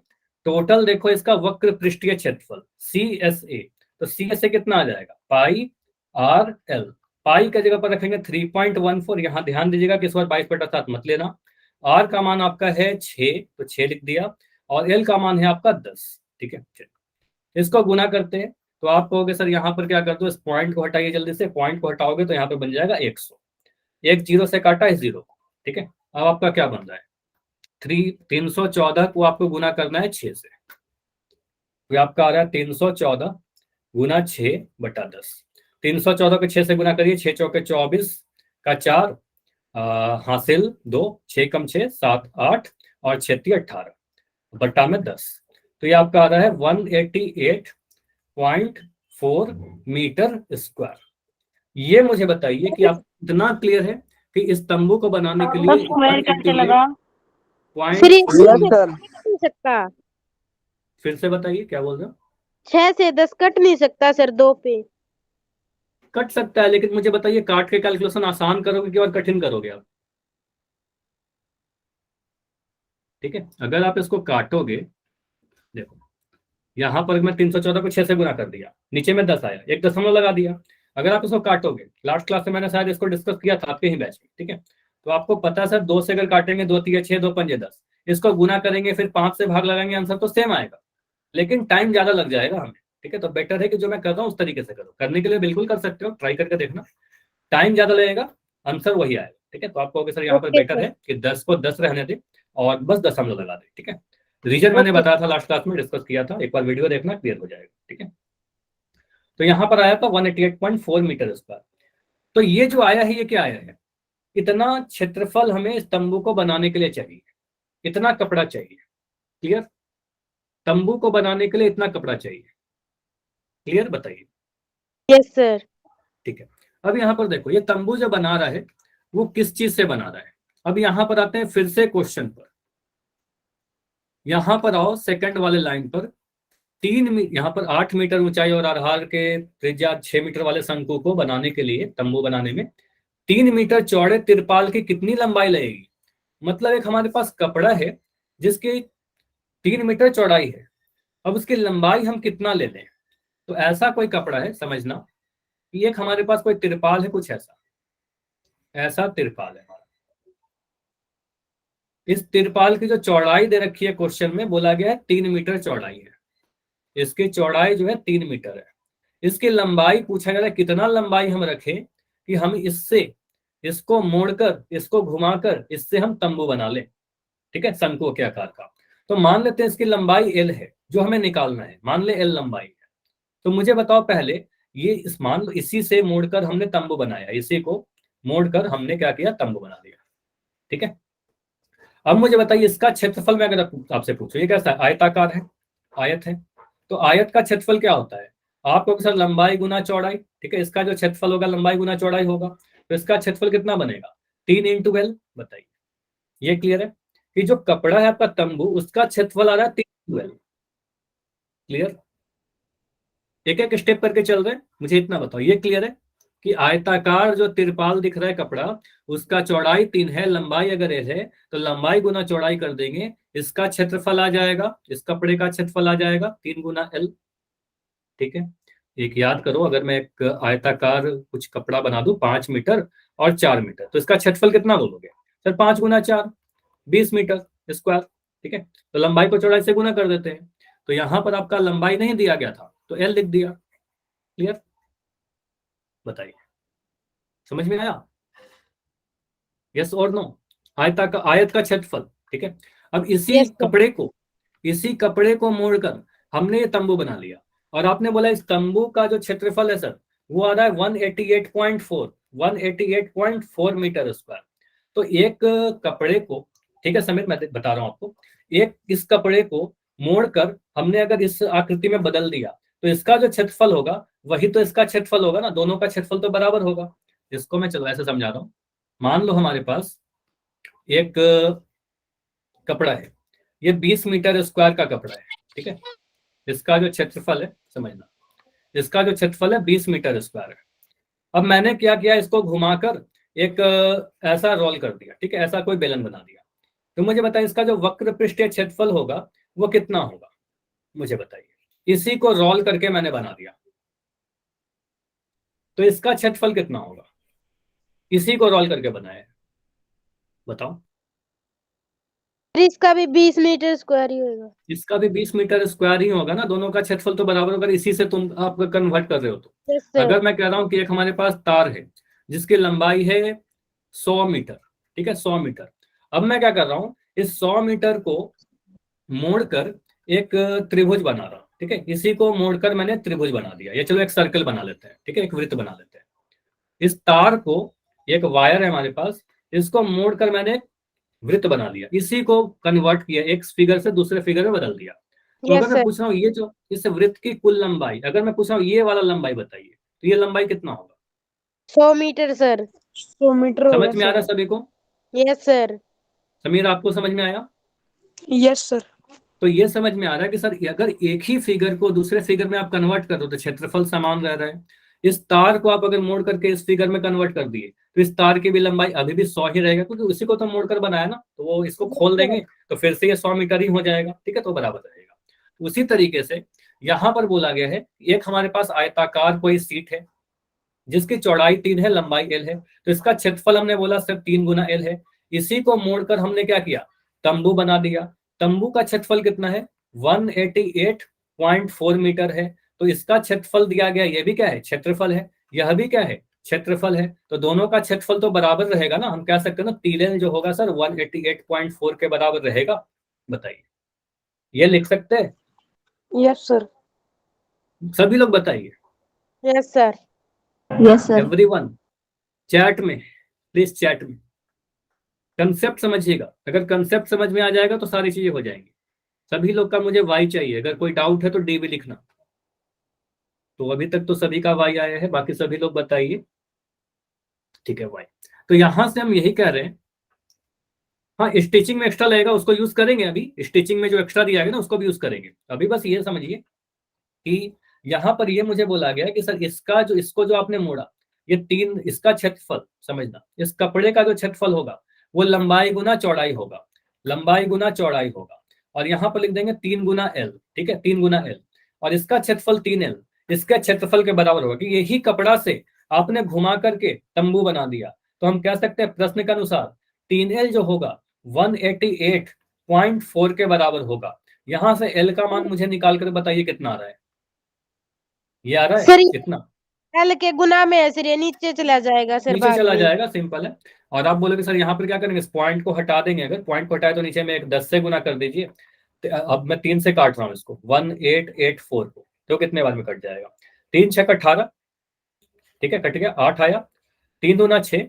टोटल देखो इसका वक्र पृष्ठीय क्षेत्रफल सी एस ए, तो सी एस ए कितना आ जाएगा? पाई आर एल। पाई का जगह पर रखेंगे 3.14, यहाँ ध्यान दीजिएगा कि इस बार 22/7 मत लेना। आर का मान आपका है 6, तो 6 लिख दिया, और एल का मान है आपका 10, ठीक है। इसको गुना करते हैं तो आप कहोगे सर यहाँ पर क्या कर दो, इस पॉइंट को हटाइए, जल्दी से पॉइंट को हटाओगे तो यहाँ पे बन जाएगा 100। एक जीरो से काटा इस जीरो को, ठीक है। अब आपका क्या बन रहा है? 314 को आपको गुना करना है 6 से, तो आपका आ रहा है 314 गुना 6/10। 314 को 6 से गुना करिए, 6 चौके 24 का 4, हासिल 2, 6 कम 6 7 8, और 6 18 बट्टा में 10। तो ये आपका आ रहा है 188.4 मीटर स्क्वायर। ये मुझे बताइए कि आप इतना क्लियर है कि इस तंबू को बनाने के लिए फिर ये 188। कट नहीं सकता। फिर से बताइए क्या बोल रहे हो? 6 से 10 कट नहीं सकता सर, 2 पे। कट सकता है, लेकिन मुझे बताइए काट के कैलकुलेशन आसान करोगे कि और कठिन करोगे आप? ठीक है, अगर आप इसको काटोगे, देखो यहां पर मैं 314 को 6 से गुना कर दिया, नीचे में 10 आया, एक दशमलव लगा दिया। अगर आप इसको काटोगे, लास्ट क्लास में मैंने शायद इसको डिस्कस किया था आपके ही बैच में, ठीक है। तो आपको पता है सर 2 से अगर काटेंगे, 2 3 6, 2 5 10, इसको गुना करेंगे फिर 5 से भाग लगाएंगे, आंसर तो सेम आएगा, लेकिन टाइम ज्यादा लग जाएगा हमें, ठीक है। तो बेटर है कि जो मैं कर रहा हूँ उस तरीके से करो। करने के लिए बिल्कुल कर सकते हो, ट्राई करके देखना, टाइम ज्यादा लगेगा, आंसर वही आएगा, ठीक है। तो आपको सर यहाँ पर ओके बेटर सर। है कि 10 को 10 रहने दे और बस दशमलव लगा दे, ठीक है। रीजन मैंने ओके। बताया था लास्ट क्लास में, डिस्कस किया था, एक बार वीडियो देखना, क्लियर हो जाएगा, ठीक है। तो यहाँ पर आया था 188.4 मीटर स्क्वायर। तो ये जो आया है ये क्या आया है? इतना क्षेत्रफल हमें इस तंबू को बनाने के लिए चाहिए, इतना कपड़ा चाहिए। क्लियर? तंबू को बनाने के लिए इतना कपड़ा चाहिए। क्लियर? बताइए। Yes sir. ठीक है। अब यहाँ पर देखो ये तंबू जो बना रहा है वो किस चीज से बना रहा है। अब यहाँ पर आते हैं फिर से क्वेश्चन पर, यहाँ पर आओ सेकंड वाले लाइन पर। यहाँ पर 8 मीटर ऊंचाई और आधार के त्रिज्या 6 मीटर वाले शंकु को बनाने के लिए, तंबू बनाने में 3 मीटर चौड़े तिरपाल की कितनी लंबाई लगेगी। मतलब एक हमारे पास कपड़ा है जिसकी 3 मीटर चौड़ाई है। अब उसकी लंबाई हम कितना ले लें? तो ऐसा कोई कपड़ा है, समझना कि एक हमारे पास कोई तिरपाल है, कुछ ऐसा ऐसा तिरपाल है हमारा। इस तिरपाल की जो चौड़ाई दे रखी है, क्वेश्चन में बोला गया है 3 मीटर चौड़ाई है। इसकी चौड़ाई जो है 3 मीटर है। इसकी लंबाई पूछा जा रहा है, कितना लंबाई हम रखें कि हम इससे इसको मोड़कर, इसको घुमाकर, इससे हम तंबू बना लें। ठीक है, शंकुओं के आकार का। तो मान लेते हैं इसकी लंबाई एल है, जो हमें निकालना है। मान ले एल लंबाई है। तो मुझे बताओ पहले, ये इस मान लो इसी से मोड़कर हमने तंबू बनाया, इसी को मोड़कर हमने क्या किया, तंबू बना दिया। ठीक है, अब मुझे बताइए इसका क्षेत्रफल में अगर आपसे पूछो, ये कैसा है, आयताकार है, आयत है। तो आयत का क्षेत्रफल क्या होता है? आपको सर लंबाई गुना चौड़ाई। ठीक है, इसका जो क्षेत्रफल होगा लंबाई गुना चौड़ाई होगा। तो इसका क्षेत्रफल कितना बनेगा? 3 इंटू एल। बताइए, ये क्लियर है कि जो कपड़ा है आपका तंबू, उसका क्षेत्रफल आ रहा है 3 इंटू एल। क्लियर? एक एक स्टेप करके चल रहे हैं, मुझे इतना बताओ, ये क्लियर है कि आयताकार जो तिरपाल दिख रहा है कपड़ा, उसका चौड़ाई 3 है, लंबाई अगर एल है, तो लंबाई गुना चौड़ाई कर देंगे, इसका क्षेत्रफल आ जाएगा, इस कपड़े का क्षेत्रफल आ जाएगा 3 गुना एल। ठीक है, एक याद करो, अगर मैं एक आयताकार कुछ कपड़ा बना दूं 5 मीटर और 4 मीटर, तो इसका क्षेत्रफल कितना बोलोगे? सर 5 गुना 4, 20 मीटर स्क्वायर। ठीक है, तो लंबाई को चौड़ाई से गुना कर देते हैं। तो यहां पर आपका लंबाई नहीं दिया गया था, तो एल लिख दिया। क्लियर? बताइए, समझ में आया? यस और नो? आयत का क्षेत्रफल। ठीक है, अब Yes, sir. इसी कपड़े को मोड़कर हमने ये तंबू बना लिया। और आपने बोला इस तंबू का जो क्षेत्रफल है सर, वो आ रहा है 188.4 मीटर स्क्वायर। तो एक कपड़े को, ठीक है समीर, मैं बता रहा हूं आपको, एक इस कपड़े को मोड़कर हमने अगर इस आकृति में बदल दिया, तो इसका जो क्षेत्रफल होगा वही तो इसका क्षेत्रफल होगा ना, दोनों का क्षेत्रफल तो बराबर होगा। इसको मैं चलो ऐसे समझा रहा हूं। मान लो हमारे पास एक कपड़ा है, ये 20 मीटर स्क्वायर का कपड़ा है। ठीक है, इसका जो क्षेत्रफल है, समझना, इसका जो क्षेत्रफल है 20 मीटर स्क्वायर है। अब मैंने क्या किया, इसको घुमाकर एक ऐसा रोल कर दिया। ठीक है, ऐसा कोई बेलन बना दिया। तो मुझे बताइए इसका जो वक्र पृष्ठीय क्षेत्रफल होगा वो कितना होगा? मुझे बताइए, इसी को रोल करके मैंने बना दिया, तो इसका क्षेत्रफल कितना होगा? इसी को रोल करके बनाया है, बताओ। इसका भी 20 मीटर स्क्वायर ही होगा। इसका भी 20 मीटर स्क्वायर ही होगा ना, दोनों का क्षेत्रफल तो बराबर होगा, इसी से तुम आप कन्वर्ट कर रहे हो। तो Yes, sir. अगर मैं कह रहा हूं कि एक हमारे पास तार है जिसकी लंबाई है 100 मीटर। ठीक है, 100 मीटर। अब मैं क्या कर रहा हूं, इस 100 मीटर को मोड़कर एक त्रिभुज बना रहा हूं। ठीक है, इसी को मोड़कर मैंने त्रिभुज बना दिया, या चलो एक सर्कल बना लेते हैं। ठीक है, एक वृत्त बना लेते हैं। इस तार को, एक वायर है हमारे पास, इसको मोड़कर मैंने वृत्त बना लिया, इसी को कन्वर्ट किया, एक फिगर से दूसरे फिगर में बदल दिया। तो Yes, अगर मैं sir. पूछ रहा हूँ ये जो इस वृत्त की कुल लंबाई, अगर मैं पूछ रहा हूँ ये वाला लंबाई बताइए, तो ये लंबाई कितना होगा? 100 मीटर सर। 100 मीटर होगा समझ में आ रहा है सर। सभी को? Yes sir. समीर, आपको समझ में आया? Yes sir. तो ये समझ में आ रहा है कि सर अगर एक ही फिगर को दूसरे फिगर में आप कन्वर्ट कर दो तो क्षेत्रफल समान रह रहा है। इस तार को आप अगर मोड़ करके इस फिगर में कन्वर्ट कर दिए, तो इस तार की भी लंबाई अभी भी 100 ही रहेगा, क्योंकि उसी को तो मोड़कर बनाया ना। तो वो इसको खोल देंगे तो फिर से ये 100 मीटर ही हो जाएगा। ठीक है, तो बराबर रहेगा। उसी तरीके से यहां पर बोला गया है, एक हमारे पास आयताकार कोई सीट है जिसकी चौड़ाई 3 है, लंबाई एल है, तो इसका क्षेत्रफल हमने बोला सिर्फ 3 गुना एल है। इसी को मोड़कर हमने क्या किया, तंबू बना दिया। तंबू का क्षेत्रफल कितना है? 188.4 मीटर है। तो इसका क्षेत्रफल दिया गया, यह भी क्या है, क्षेत्रफल है, यह भी क्या है, क्षेत्रफल है। तो दोनों का क्षेत्रफल तो बराबर रहेगा ना, हम कह सकते हैं ना 3L जो होगा सर 188.4 के बराबर रहेगा। बताइए, ये लिख सकते हैं? Yes sir. सभी लोग बताइए। Yes sir. Yes sir. Everyone chat में, प्लीज चैट में कंसेप्ट समझिएगा। अगर कंसेप्ट समझ में आ जाएगा तो सारी चीजें हो जाएंगी। सभी लोग का मुझे वाई चाहिए, अगर कोई डाउट है तो डी भी लिखना। तो अभी तक तो सभी का वाई आया है, बाकी सभी लोग बताइए। ठीक है, वाई। तो यहां से हम यही कह रहे हैं, हाँ स्टिचिंग में एक्स्ट्रा लगेगा उसको यूज करेंगे। अभी स्टिचिंग में जो एक्स्ट्रा दिया गया ना उसको भी यूज करेंगे। अभी बस ये समझिए कि यहाँ पर ये मुझे बोला गया कि सर इसको जो आपने मोड़ा, ये 3, इसका क्षेत्रफल समझना, इस कपड़े का जो क्षेत्रफल होगा वो लंबाई गुना चौड़ाई होगा, लंबाई गुना चौड़ाई होगा। और यहाँ पर लिख देंगे 3 गुना L, ठीक है, 3 गुना L, और इसका क्षेत्रफल 3L, इसके क्षेत्रफल के बराबर होगा, कि यही कपड़ा से आपने घुमा करके तंबू बना दिया। तो हम कह सकते हैं प्रश्न के अनुसार 3L जो होगा 188.4 के बराबर होगा। यहां से L का मान मुझे निकाल कर बताइए कितना आ रहा है। ये आ रहा है सर कितना? एल के गुना में है सर, ये नीचे चला जाएगा सर, नीचे बाद चला में। जाएगा, सिंपल है। और आप बोलोगे सर यहाँ पर क्या करेंगे, इस पॉइंट को हटा देंगे। अगर पॉइंट को हटाए तो नीचे में एक 10 से गुना कर दीजिए। तो अब मैं 3 से काट रहा हूँ इसको, 1884 को, तो कितने बार में कट जाएगा? 3 6 18, ठीक है, कट गया, 8 आया, 3 दूना 6,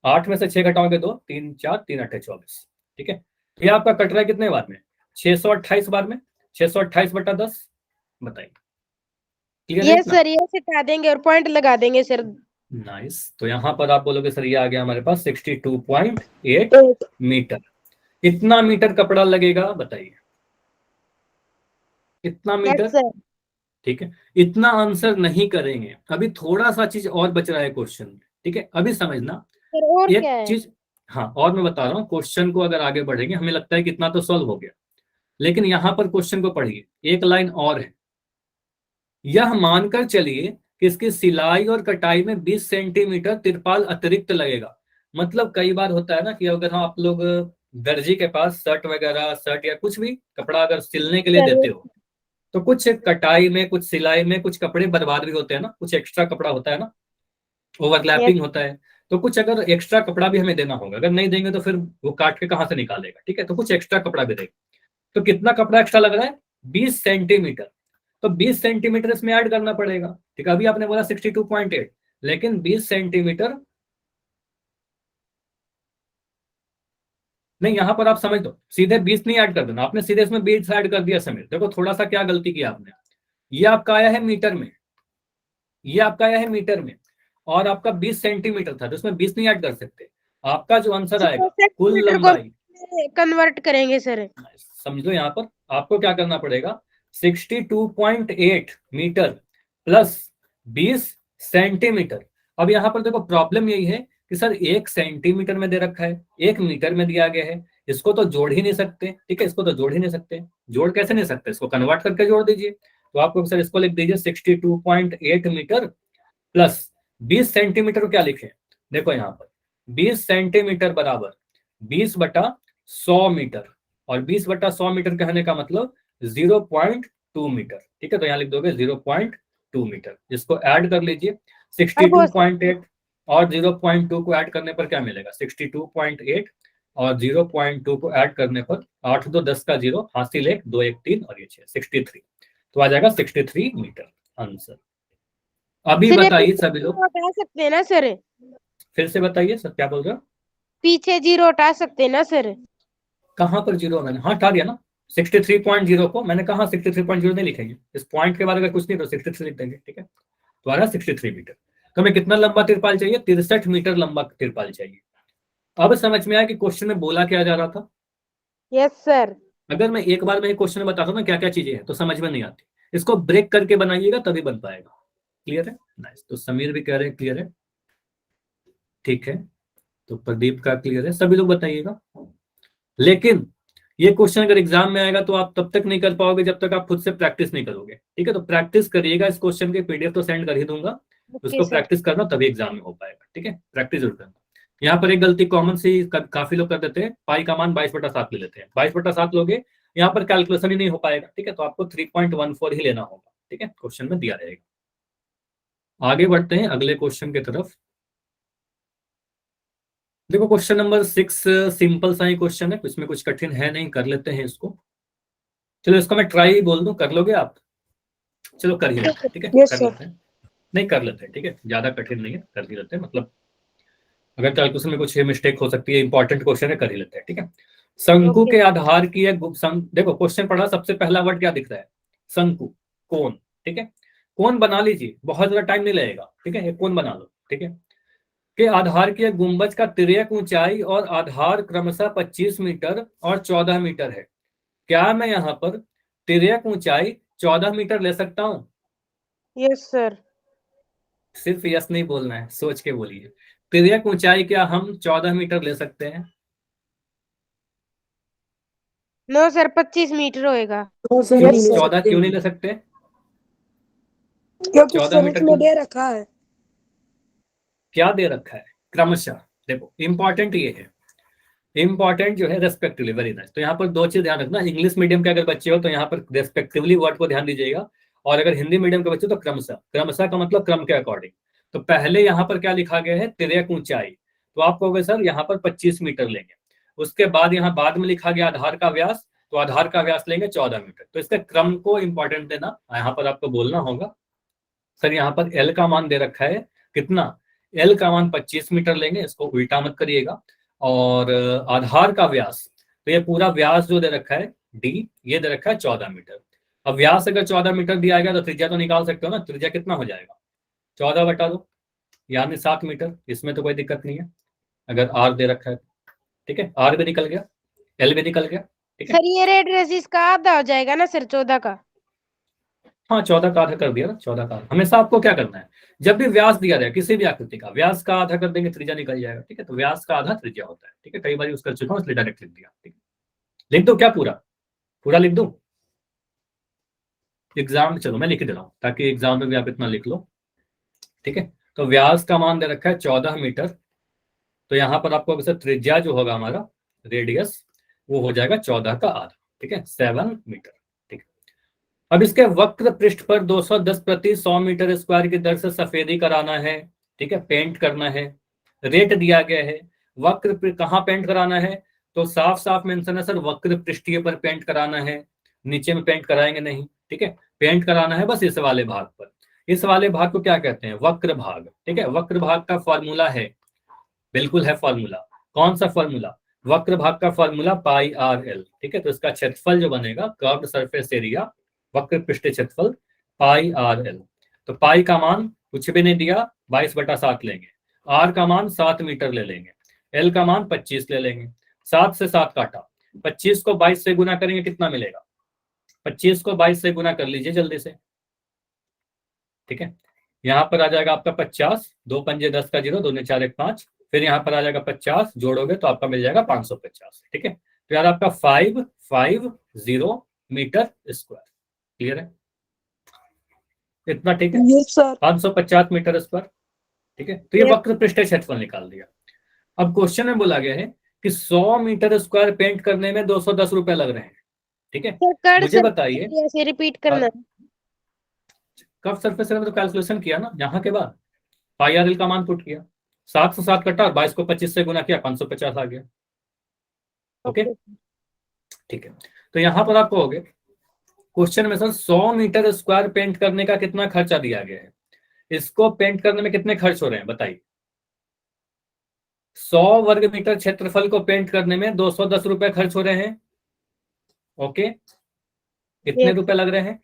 8 में से 6 घटाओगे 2, 3 4 3 8 24, ठीक है। तो ये आपका कट रहा है कितने बार में? 628 बार में। 628 बटा 10, बताइए, क्लियर है ये इतना? सर ये हटा देंगे और पॉइंट लगा देंगे सर। नाइस। तो यहाँ पर आप बोलोगे सर ये आ गया हमारे पास 62.8 मीटर। कितना मीटर कपड़ा लगेगा बताइए, कितना यस मीटर? सर। ठीक है, इतना आंसर नहीं करेंगे, अभी थोड़ा सा चीज और बच रहा है क्वेश्चन में, ठीक है, अभी समझना सर और एक क्या है? चीज। हाँ, और मैं बता रहा हूँ, क्वेश्चन को अगर आगे बढ़ेंगे हमें लगता है कितना तो सॉल्व हो गया, लेकिन यहाँ पर क्वेश्चन को पढ़िए, एक लाइन और है। यह मानकर चलिए कि इसकी सिलाई और कटाई में 20 सेंटीमीटर तिरपाल अतिरिक्त लगेगा। मतलब कई बार होता है ना कि अगर हम आप लोग दर्जी के पास शर्ट वगैरह, शर्ट या कुछ भी कपड़ा अगर सिलने के लिए सर देते हो, तो कुछ कटाई में, कुछ सिलाई में, कुछ कपड़े बर्बाद भी होते हैं ना, कुछ एक्स्ट्रा कपड़ा होता है ना, यस ओवरलैपिंग होता है। तो कुछ अगर एक्स्ट्रा कपड़ा भी हमें देना होगा, अगर नहीं देंगे तो फिर वो काट के कहाँ से निकालेगा, ठीक है, तो कुछ एक्स्ट्रा कपड़ा भी देगा। तो कितना कपड़ा एक्स्ट्रा लग रहा है? 20 सेंटीमीटर। तो 20 सेंटीमीटर इसमें ऐड करना पड़ेगा, ठीक है। अभी आपने बोला 62.8, लेकिन 20 सेंटीमीटर नहीं, यहां पर आप समझ दो, सीधे 20 नहीं ऐड कर देना, आपने सीधे इसमें 20 ऐड कर दिया समीर। देखो थोड़ा सा क्या गलती किया आपने, ये आपका आया है मीटर में, ये आपका आया है मीटर में, और आपका 20 सेंटीमीटर था, तो इसमें 20 नहीं ऐड कर सकते। आपका जो आंसर आएगा कुल सेंटीमीटर को लंबाई, कन्वर्ट करेंगे सर। समझो यहाँ पर आपको क्या करना पड़ेगा, 62.8 मीटर प्लस 20 सेंटीमीटर। अब यहाँ पर देखो प्रॉब्लम यही है कि सर 1 सेंटीमीटर में दे रखा है, 1 मीटर में दिया गया है, इसको तो जोड़ ही नहीं सकते, ठीक है, इसको तो जोड़ ही नहीं सकते। जोड़ कैसे नहीं सकते, इसको कन्वर्ट करके जोड़ दीजिए। तो आपको सर इसको लिख दीजिए 62.8 मीटर प्लस 20 सेंटीमीटर क्या लिखे, देखो यहाँ पर 20 सेंटीमीटर बराबर 20/100 मीटर, और 20/100 मीटर कहने का मतलब 0.2 मीटर, ठीक है। तो यहाँ लिख दोगे 0.2 मीटर, इसको ऐड कर लीजिए। अब वो सर 62.8 और 0.2 को ऐड करने पर क्या मिलेगा, 62.8 और 0.2 को ऐड करने पर 8 2 10 का 0, हासिल 1 2 1 3 और ये 6, 63। तो आ जाएगा 63 मीटर आंसर। अभी सर ये बताइए पीछे सभी लोग, जीरो हटा सकते हैं ना सर? फिर से बताइए सर क्या बोल रहे हो? पीछे जीरो हटा सकते हैं ना सर? कहाँ पर जीरो? मैंने हाँ हटा दिया ना, 63.0 को मैंने कहा 63.0 नहीं लिखेंगे, इस पॉइंट के बाद अगर कुछ नहीं तो 63 लिख देंगे, ठीक है। तो आ रहा 63 मीटर। तो हमें कितना लंबा तिरपाल चाहिए? 63 मीटर लंबा तिरपाल चाहिए। अब समझ में आया कि क्वेश्चन में बोला क्या जा रहा था। Yes sir. अगर मैं एक बार में क्वेश्चन में बताता हूँ ना क्या क्या चीजें हैं तो समझ में नहीं आती, इसको ब्रेक करके बनाइएगा तभी बन पाएगा। क्लियर है? नाइस। तो समीर भी कह रहे हैं क्लियर है, ठीक है। तो प्रदीप का क्लियर है, सभी लोग बताइएगा। लेकिन ये क्वेश्चन अगर एग्जाम में आएगा तो आप तब तक नहीं कर पाओगे जब तक आप खुद से प्रैक्टिस नहीं करोगे, ठीक है। तो प्रैक्टिस करिएगा, इस क्वेश्चन के पीडीएफ तो सेंड कर ही दूंगा, ओके उसको सर। प्रैक्टिस करना तभी एग्जाम में हो पाएगा, ठीक है। प्रैक्टिस जरूर करना। यहाँ पर एक गलती कॉमन सी काफी लोग कर देते हैं, पाई का मान 22/7 ले लेते हैं। 22/7 लोगे, यहाँ पर कैलकुलेशन ही नहीं हो पाएगा, ठीक है। तो आपको 3.14 ही लेना होगा, ठीक है, क्वेश्चन में दिया रहेगा। आगे बढ़ते हैं अगले क्वेश्चन की तरफ। देखो क्वेश्चन नंबर 6 सिंपल सा ही क्वेश्चन है, इसमें कुछ कठिन है नहीं, कर लेते हैं इसको। चलो इसको मैं ट्राई बोल दूं, कर लोगे आप? चलो कर ही लेते हैं, ठीक है, यस कर सर। लेते हैं। नहीं कर लेते हैं, ठीक है, ज्यादा कठिन नहीं है, कर ही लेते हैं। मतलब अगर कैलकुलेशन में कुछ मिस्टेक हो सकती है, इंपॉर्टेंट क्वेश्चन है, कर ही लेते हैं, ठीक है। शंकु ओके के आधार की एक देखो क्वेश्चन पढ़ा, सबसे पहला वर्ड क्या दिख रहा है? शंकु, कोन, ठीक है। कोन बना लीजिए, बहुत ज्यादा टाइम नहीं लगेगा, ठीक है, एक कोन बना लो, ठीक है। के आधार की एक गुंबज का तिर्यक ऊंचाई और आधार क्रमशः 25 मीटर और 14 मीटर है। क्या मैं यहाँ पर तिर्यक ऊंचाई 14 मीटर ले सकता हूँ? Yes sir. सिर्फ यस नहीं बोलना है, सोच के बोलिए। तिर्यक ऊंचाई क्या हम 14 मीटर ले सकते हैं? नो सर 25 मीटर होएगा। नो सर क्यों नहीं ले 14 सकते क्यों नहीं ले सकते? क्योंकि 14 सर मीटर उसमें क्यों? दे रखा है। क्या दे रखा है? क्रमशः देखो, इंपॉर्टेंट ये है, इंपॉर्टेंट जो है रेस्पेक्टिवली, वेरी नाइस। तो यहाँ पर दो चीज ध्यान रखना, इंग्लिश मीडियम के अगर बच्चे हो तो यहाँ पर रेस्पेक्टिवली वर्ड को ध्यान दीजिएगा, और अगर हिंदी मीडियम के बच्चे तो क्रमशः, क्रमशः का मतलब क्रम के अकॉर्डिंग। तो पहले यहाँ पर क्या लिखा गया है? तिर्यक ऊंचाई, तो आप कहोगे सर यहाँ पर 25 मीटर लेंगे। उसके बाद यहाँ बाद में लिखा गया आधार का व्यास, तो आधार का व्यास लेंगे 14 मीटर। तो इसके क्रम को इंपॉर्टेंट देना, यहाँ पर आपको बोलना होगा सर यहाँ पर एल का मान दे रखा है कितना, एल का मान 25 मीटर लेंगे, इसको उल्टा मत करिएगा। और आधार का व्यास, तो ये पूरा व्यास जो दे रखा है डी, ये दे रखा है 14 मीटर। अब व्यास अगर 14 मीटर दिया गया तो त्रिज्या तो निकाल सकते हो ना, त्रिज्या कितना हो जाएगा? 14/2 यानी 7 मीटर, इसमें तो कोई दिक्कत नहीं है अगर आर दे रखा है। ठीक है, आर भी निकल गया, एल भी निकल गया। ठीक है, सर ये रेड रेसिस का आधा हो जाएगा ना सर 14 का? हाँ 14 का आधा कर दिया ना, 14 का आधा। हमेशा आपको क्या करना है, जब भी व्यास दिया जाए किसी भी आकृति का, व्यास का आधा कर देंगे त्रिज्या निकल जाएगा। ठीक है, तो व्यास का आधा त्रिज्या होता है। ठीक है, कई बार यूज कर चुका हूँ इसलिए डायरेक्ट लिख दिया। ठीक है, लिख दो क्या पूरा, पूरा लिख दूं? एग्जाम में चलो मैं लिख दे रहा हूँ ताकि एग्जाम में भी आप इतना लिख लो। ठीक है, तो व्यास का मान दे रखा है 14 मीटर, तो यहाँ पर आपको अगर त्रिज्या जो होगा हमारा रेडियस, वो हो जाएगा 14 का आधा। ठीक है, 7 मीटर। ठीक है, अब इसके वक्र पृष्ठ पर 210 प्रति 100 मीटर स्क्वायर की दर से सफेदी कराना है। ठीक है, पेंट करना है, रेट दिया गया है। वक्र कहाँ पेंट कराना है? तो साफ साफ मेंशन है सर, वक्र पृष्ठीय पर पेंट कराना है, नीचे में पेंट कराएंगे नहीं। ठीक है, पेंट कराना है बस इस वाले भाग पर। इस वाले भाग को क्या कहते हैं? वक्र भाग। ठीक है, वक्र भाग का फॉर्मूला है, बिल्कुल है फॉर्मूला। कौन सा फॉर्मूला? वक्र भाग का फॉर्मूला पाई आर एल। ठीक है, तो इसका क्षेत्रफल जो बनेगा, कर्व्ड सरफेस एरिया, वक्र पृष्ठ क्षेत्रफल, पाई आर एल। तो पाई का मान कुछ भी नहीं दिया, 22/7 लेंगे। आर का मान 7 मीटर ले लेंगे, एल का मान 25 ले लेंगे। 7 से 7 काटा, 25 को 22 से गुना करेंगे कितना मिलेगा? 25 को 22 से गुना कर लीजिए जल्दी से। ठीक है, यहाँ पर आ जाएगा आपका 50, 2 पंजे 10 का 0, 2 ने 4 1 5, फिर यहाँ पर आ जाएगा 50, जोड़ोगे तो आपका मिल जाएगा 550। ठीक है, तो यार आपका 550 मीटर स्क्वायर। क्लियर है इतना? ठीक है, यस सर। 550 metre square. ठीक है, तो ये Yes. वक्र पृष्ठ क्षेत्रफल निकाल दिया। अब क्वेश्चन में बोला गया है कि 100 मीटर स्क्वायर पेंट करने में 210 रुपए लग रहे हैं। ठीक है, सर कर मुझे बताइए, एरिया से रिपीट करना। कब सरफेस एरिया में तो कैलकुलेशन किया ना, यहाँ के बाद पाई आर एल का मान पुट किया, 7 से 7 कटा और 22 को 25 से गुना किया, 550 आ गया। ओके, ठीक है, तो यहाँ पर आप कहोगे क्वेश्चन में सर 100 मीटर स्क्वायर पेंट करने का कितना खर्चा दिया गया है, इसको पेंट करने में कितने खर्च हो रहे हैं बताइए? 100 वर्ग मीटर क्षेत्रफल को पेंट करने में 210 रुपए खर्च हो रहे हैं। ओके, कितने Yes. रुपए लग रहे हैं?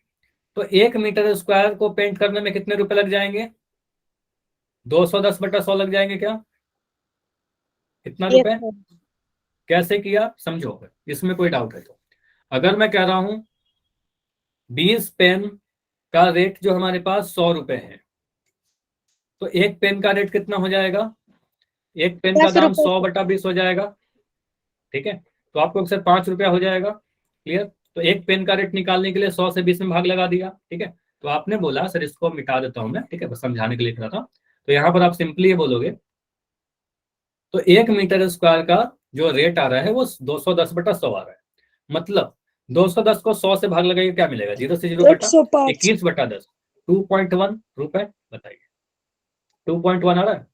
तो 1 मीटर स्क्वायर को पेंट करने में कितने रुपए लग जाएंगे? 210/100 लग जाएंगे क्या? कितना Yes, रुपए? sir. कैसे किया समझो, इसमें कोई डाउट है तो? अगर मैं कह रहा हूं 20 पेन का रेट जो हमारे पास 100 रुपए है, तो एक पेन का रेट कितना हो जाएगा? एक पेन का 10 दाम रुपए 100/20 हो जाएगा। ठीक है, तो आपको अक्सर 5 रुपया हो जाएगा। क्लियर? तो एक पेन का रेट निकालने के लिए 100 से 20 में भाग लगा दिया। ठीक है, तो आपने बोला सर इसको मिटा देता हूं मैं, ठीक है, बस समझाने के लिए लिख रहा था। तो यहाँ पर आप सिंपली ये बोलोगे, तो 1 मीटर स्क्वायर का जो रेट आ रहा है वो 210/100 आ रहा है। मतलब 210 को 100 से भाग लगाइए, क्या मिलेगा? 0 से 0 कटा, 105। 21/10, 2.1 रुपए। बताइए 2.1 आ रहा है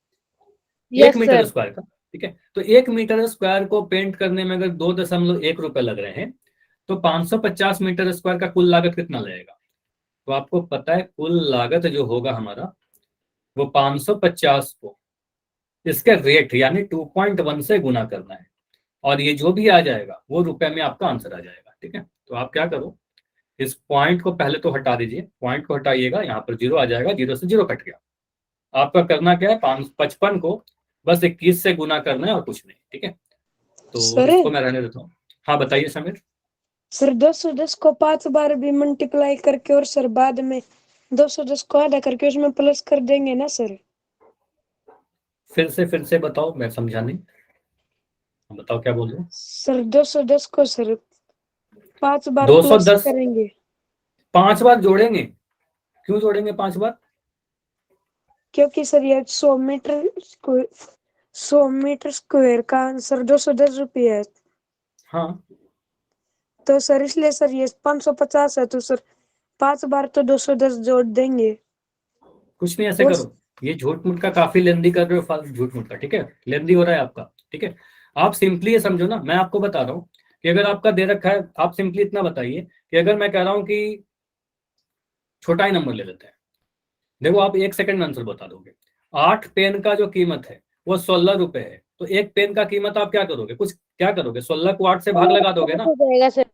Yes, 1 मीटर sir. स्क्वायर का। ठीक है, तो 1 मीटर स्क्वायर को पेंट करने में अगर 2.1 रुपए लग रहे हैं, तो 550 मीटर स्क्वायर का कुल लागत कितना लगेगा? तो आपको पता है कुल लागत जो होगा हमारा, वो 550 को इसके रेट यानी 2.1 से गुना करना है, और ये जो भी आ जाएगा वो रुपए में आपका आंसर आ जाएगा। ठीक है, तो आप क्या करो, इस पॉइंट को पहले तो हटा दीजिए, पॉइंट को हटाइएगा, यहाँ पर 0 आ जाएगा, 0 से 0 कट गया। आपका करना क्या है, 55 को बस 21 से गुना करना है और कुछ नहीं। ठीक है, तो सर इसको मैं रहने देता हूँ। हाँ बताइए समीर। सर 210 को 5 बार भी मल्टीप्लाई करके और सर बाद में 210 को आधा करके उसमें प्लस कर देंगे ना सर? फिर से बताओ, मैं समझा नहीं, बताओ क्या बोल रहे हो? सर 210 को सर 5 बार 210 प्लस करेंगे 5 बार जोड़ेंगे। क्यों जोड़ेंगे 5 बार? क्योंकि सर ये 100 मीटर स्क्वायर का आंसर 210 रुपये है। हाँ, तो सर इसलिए सर ये 550 है, तो सर 5 बार तो 210 जोड़ देंगे। कुछ नहीं, ऐसे और करो, ये झूठ मूठ का काफी लेंदी कर रहे हो, फालतू झूठ मूठ का, ठीक है, लेंदी हो रहा है आपका, ठीक है। आप सिंपली ये समझो ना, मैं आपको बता रहा हूँ कि अगर आपका दे रखा है, आप सिंपली इतना बताइए कि अगर मैं कह रहा हूँ कि छोटा ही नंबर ले लेते हैं, देखो आप 1 सेकंड में आंसर बता दोगे। 8 पेन का जो कीमत है वो 16 रुपए है, तो 1 पेन का कीमत आप क्या करोगे? कुछ क्या करोगे? 16 को 8 से भाग लगा दोगे ना। हो जाएगा सर।